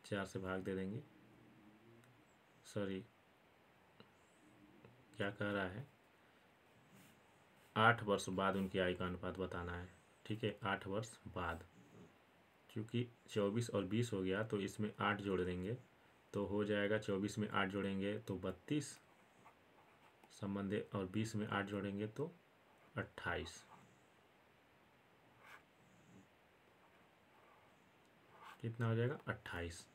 4 से भाग दे देंगे। सॉरी, क्या कह रहा है, 8 वर्ष बाद उनकी आयु का अनुपात बताना है। ठीक है, 8 वर्ष बाद, क्योंकि 24 और 20 हो गया तो इसमें 8 जोड़ देंगे तो हो जाएगा 24 में 8 जोड़ेंगे तो 32 संबंधी, और 20 में 8 जोड़ेंगे तो 28। कितना हो जाएगा 28।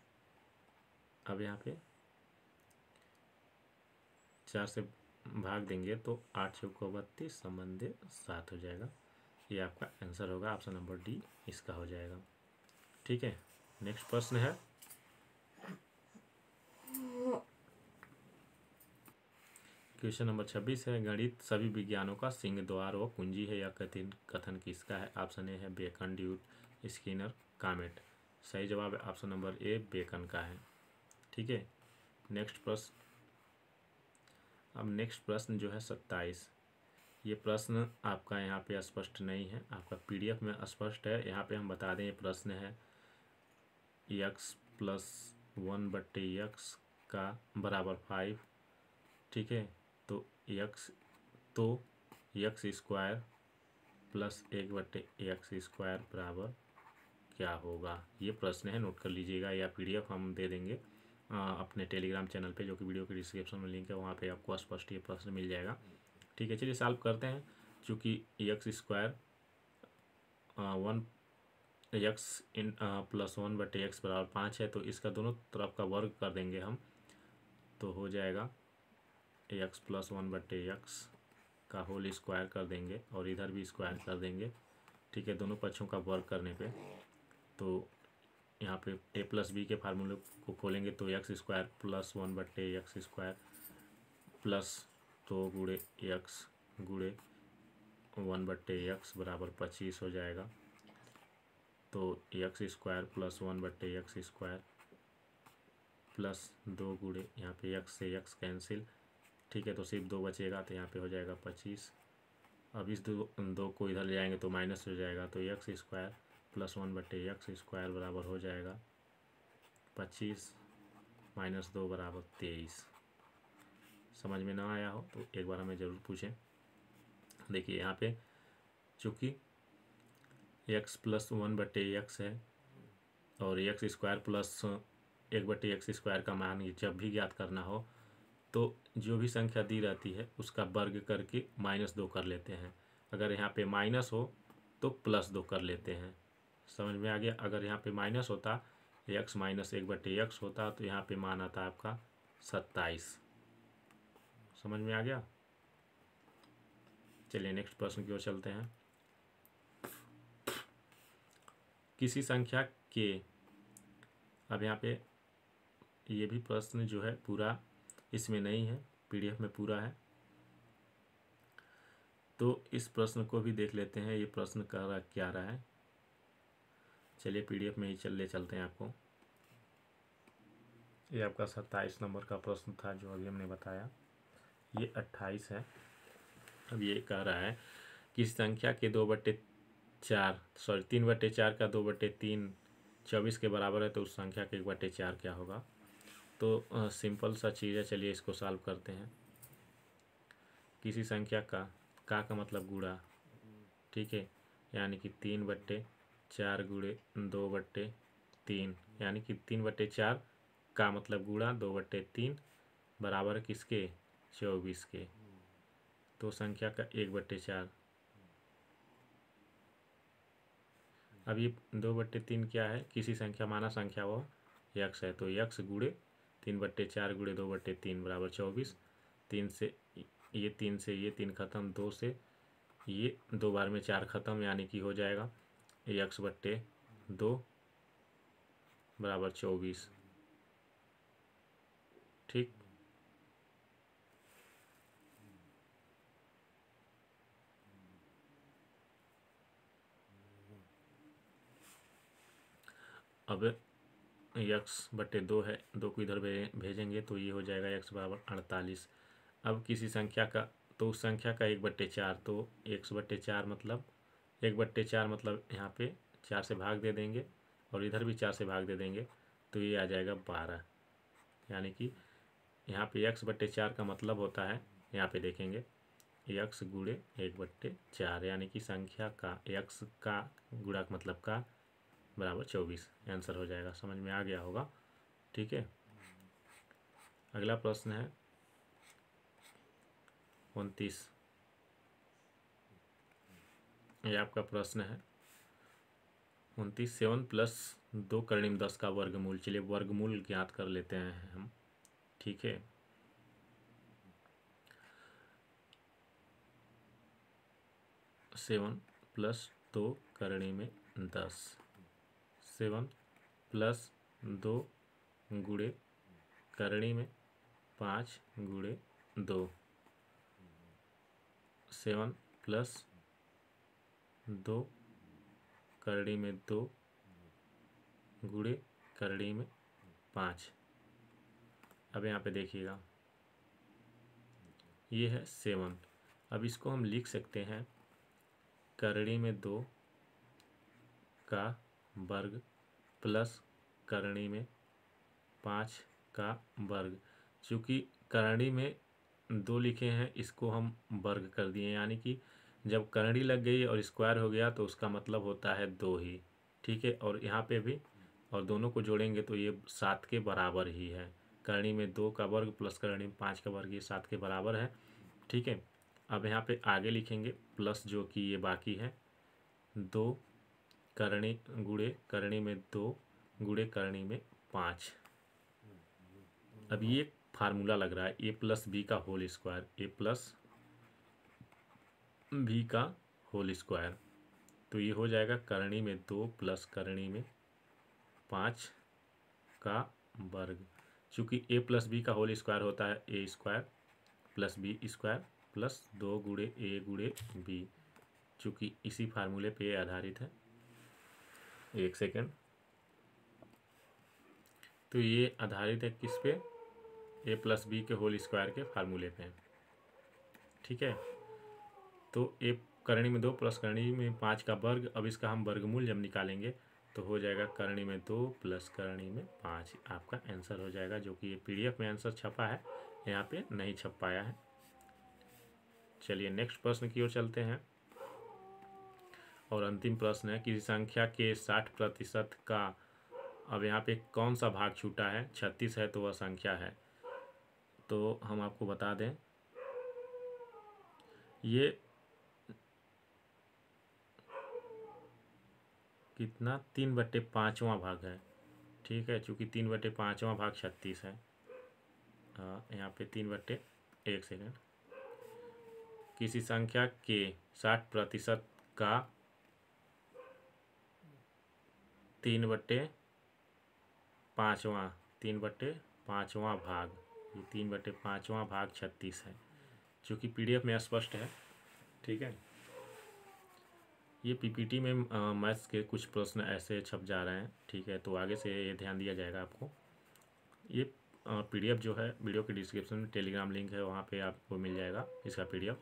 अब यहाँ पे 4 से भाग देंगे तो 8 चौको 32 संबंधी 7 हो जाएगा। ये आपका आंसर होगा, ऑप्शन नंबर डी इसका हो जाएगा। ठीक है, नेक्स्ट प्रश्न है क्वेश्चन नंबर 26 है, गणित सभी विज्ञानों का सिंह द्वार व कुंजी है, यह कथन किसका है। ऑप्शन ए है बेकन, ड्यूट, स्किनर, कामेट। सही जवाब है ऑप्शन नंबर ए बेकन का है। ठीक है, नेक्स्ट प्रश्न। अब नेक्स्ट प्रश्न जो है 27, ये प्रश्न आपका यहाँ पे स्पष्ट नहीं है, आपका पीडीएफ में स्पष्ट है। यहाँ पे हम बता दें, ये प्रश्न है x प्लस 1/x का बराबर 5। ठीक है, तो x square plus 1/x square बराबर क्या होगा, ये प्रश्न है। नोट कर लीजिएगा, या पीडीएफ हम दे देंगे अपने टेलीग्राम चैनल पे, जो कि वीडियो के डिस्क्रिप्शन में लिंक है, वहाँ पे आपको स्पष्ट ये प्रश्न मिल जाएगा। ठीक है, चलिए सॉल्व करते हैं। चूँकि x square 1x plus 1/x बराबर 5 है, तो इसका दोनों तरफ का वर्ग कर देंगे हम, तो हो जाएगा x प्लस 1/x का होल स्क्वायर कर देंगे, और इधर भी स्क्वायर कर देंगे। ठीक है, दोनों पक्षों का वर्ग करने पे तो यहाँ पे a प्लस बी के फार्मूले को खोलेंगे तो x square plus 1/x square plus 2 गुणे x गुणे 1/x बराबर 25 हो जाएगा। तो x square plus 1/x square plus 2 गुणे, यहाँ पे x से x कैंसिल। ठीक है, तो सिर्फ 2 बचेगा, तो यहाँ पे हो जाएगा 25। अब इस दो को इधर ले जाएंगे तो माइनस हो जाएगा, तो x square plus 1/x square बराबर हो जाएगा 25 माइनस 2 बराबर 23। समझ में ना आया हो तो एक बार हमें ज़रूर पूछें। देखिए यहाँ पे चूँकि x प्लस 1/x है और x square plus 1/x square का मान जब भी ज्ञात करना हो तो जो भी संख्या दी रहती है उसका वर्ग करके -2 कर लेते हैं। अगर यहाँ पे माइनस हो तो +2 कर लेते हैं। समझ में आ गया। अगर यहाँ पे माइनस होता, x माइनस 1/x होता, तो यहाँ पे मान आता आपका 27। समझ में आ गया। चलिए नेक्स्ट प्रश्न की ओर चलते हैं। किसी संख्या के, अब यहाँ पे ये भी प्रश्न जो है पूरा इसमें नहीं है, पीडीएफ में पूरा है, तो इस प्रश्न को भी देख लेते हैं। ये प्रश्न कर रहा क्या रहा है, चलिए पीडीएफ में ही चलते हैं आपको। ये आपका 27 नंबर का प्रश्न था जो अभी हमने बताया। ये 28 है। अब ये कह रहा है कि संख्या के 3/4 का 2/3 24 के बराबर है, तो उस संख्या के 1/4 क्या होगा। तो सिंपल सा चीज़ है, चलिए इसको सॉल्व करते हैं। किसी संख्या का मतलब गुणा, ठीक है, यानी कि 3/4 गुणे 2/3, यानी कि 3/4 का मतलब गुणा 2/3 बराबर किसके, 24 के। तो संख्या का 1/4। अब ये 2/3 क्या है, किसी संख्या माना संख्या वो यक्स है, तो यक्स गुणे 3/4 गुणे 2/3 बराबर 24। 3 से ये 3 खत्म, 2 से ये 2 बार में 4 खत्म, यानी कि हो जाएगा x/2 बराबर 24। ठीक, अब x/2 है, 2 को इधर भेजेंगे तो ये हो जाएगा x बराबर 48। अब किसी संख्या का, तो उस संख्या का 1/4, तो x/4 मतलब 1/4 मतलब यहाँ पे 4 से भाग दे देंगे और इधर भी 4 से भाग दे देंगे, तो ये आ जाएगा 12। यानी कि यहाँ पे x/4 का मतलब होता है, यहाँ पे देखेंगे x गुणे 1/4, यानी कि संख्या का x का गुणा मतलब का बराबर 24 आंसर हो जाएगा। समझ में आ गया होगा। ठीक है, अगला प्रश्न है 29। ये आपका प्रश्न है 29। 7 + 2 करीब 10 का वर्गमूल। चलिए वर्गमूल ज्ञात कर लेते हैं हम। ठीक है, सेवन प्लस 2 करणी में 10, 7 + 2 गुणे करणी में 5 गुणे 2, 7 + 2 करणी में 2 गुणे करणी में 5। अब यहाँ पे देखिएगा ये है 7। अब इसको हम लिख सकते हैं करणी में 2 का वर्ग प्लस करणी में 5 का वर्ग। चूँकि करणी में 2 लिखे हैं, इसको हम वर्ग कर दिए, यानी कि जब करणी लग गई और स्क्वायर हो गया तो उसका मतलब होता है 2 ही। ठीक है, और यहाँ पे भी, और दोनों को जोड़ेंगे तो ये 7 के बराबर ही है। करणी में 2 का वर्ग प्लस करणी में 5 का वर्ग, ये 7 के बराबर है। ठीक है, अब यहाँ पे आगे लिखेंगे प्लस, जो कि ये बाकी है 2 करणी गुणे करणी में 2 गुणे करणी में 5। अब ये फार्मूला लग रहा है a+b का होल स्क्वायर, a+b का होल स्क्वायर। तो ये हो जाएगा करणी में 2 प्लस करणी में 5 का वर्ग। चूँकि a+b का होल स्क्वायर होता है a² + b² प्लस 2 गुणे a गुणे b। चूँकि इसी फार्मूले पे आधारित है। एक सेकेंड, तो ये आधारित है किस पे, a+b के होल स्क्वायर के फार्मूले पे। ठीक है, तो a करणी में 2 प्लस करणी में 5 का वर्ग। अब इसका हम वर्गमूल जब निकालेंगे तो हो जाएगा करणी में 2 प्लस करणी में 5, आपका आंसर हो जाएगा। जो कि ये पीडीएफ में आंसर छपा है, यहाँ पे नहीं छप पाया है। चलिए नेक्स्ट प्रश्न की ओर चलते हैं, और अंतिम प्रश्न है किसी संख्या के 60% का, अब यहाँ पे कौन सा भाग छूटा है, 36 है तो वह संख्या है। तो हम आपको बता दें, ये कितना 3/5वां भाग है। ठीक है, चूँकि 3/5वां भाग 36 है। यहाँ पे 3 एक सेकेंड। किसी संख्या के 60% का 3/5वां भाग, ये 3/5वां भाग 36 है। चूँकि PDF में स्पष्ट है। ठीक है, ये PPT में मैथ्स के कुछ प्रश्न ऐसे छप जा रहे हैं। ठीक है, तो आगे से ये ध्यान दिया जाएगा आपको। ये PDF जो है वीडियो के डिस्क्रिप्शन में टेलीग्राम लिंक है, वहाँ पे आपको मिल जाएगा इसका PDF।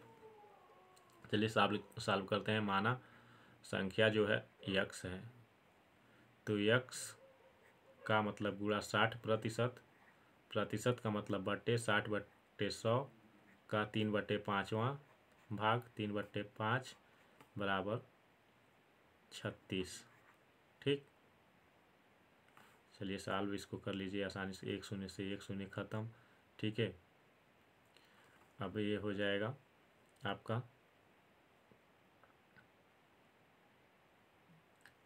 चलिए सॉल्व करते हैं। माना संख्या जो है यक्स है, तो यक्स का मतलब गुणा 60%, प्रतिशत का मतलब बट्टे 60/100 का 3/5वां भाग 3/5 बराबर 36। ठीक, चलिए सॉल्व इसको कर लीजिए आसानी से। 1 शून्य से 1 शून्य ख़त्म। ठीक है, अब ये हो जाएगा आपका,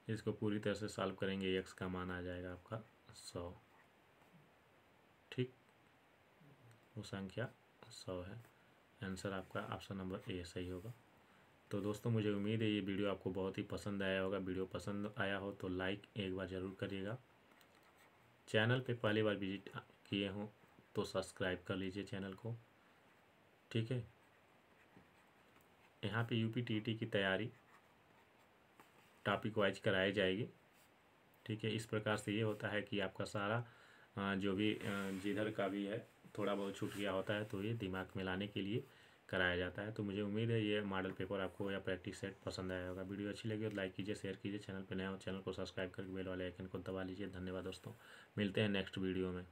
इसको पूरी तरह से सॉल्व करेंगे, एक्स का मान आ जाएगा आपका 100। ठीक, वो संख्या 100 है। आंसर आपका ऑप्शन नंबर ए सही होगा। तो दोस्तों मुझे उम्मीद है ये वीडियो आपको बहुत ही पसंद आया होगा। वीडियो पसंद आया हो तो लाइक एक बार ज़रूर करिएगा। चैनल पे पहली बार विजिट किए हों तो सब्सक्राइब कर लीजिए चैनल को। ठीक है, यहाँ पे UPTT की तैयारी टॉपिक वाइज कराई जाएगी। ठीक है, इस प्रकार से ये होता है कि आपका सारा जो भी जिधर का भी है थोड़ा बहुत छूट गया होता है तो ये दिमाग में लाने के लिए कराया जाता है। तो मुझे उम्मीद है ये मॉडल पेपर आपको या प्रैक्टिस सेट पसंद आया होगा। वीडियो अच्छी लगी तो लाइक कीजिए, शेयर कीजिए। चैनल पर नया हो चैनल को सब्सक्राइब करके बेल वाले आइकन को दबा लीजिए। धन्यवाद दोस्तों, मिलते हैं नेक्स्ट वीडियो में।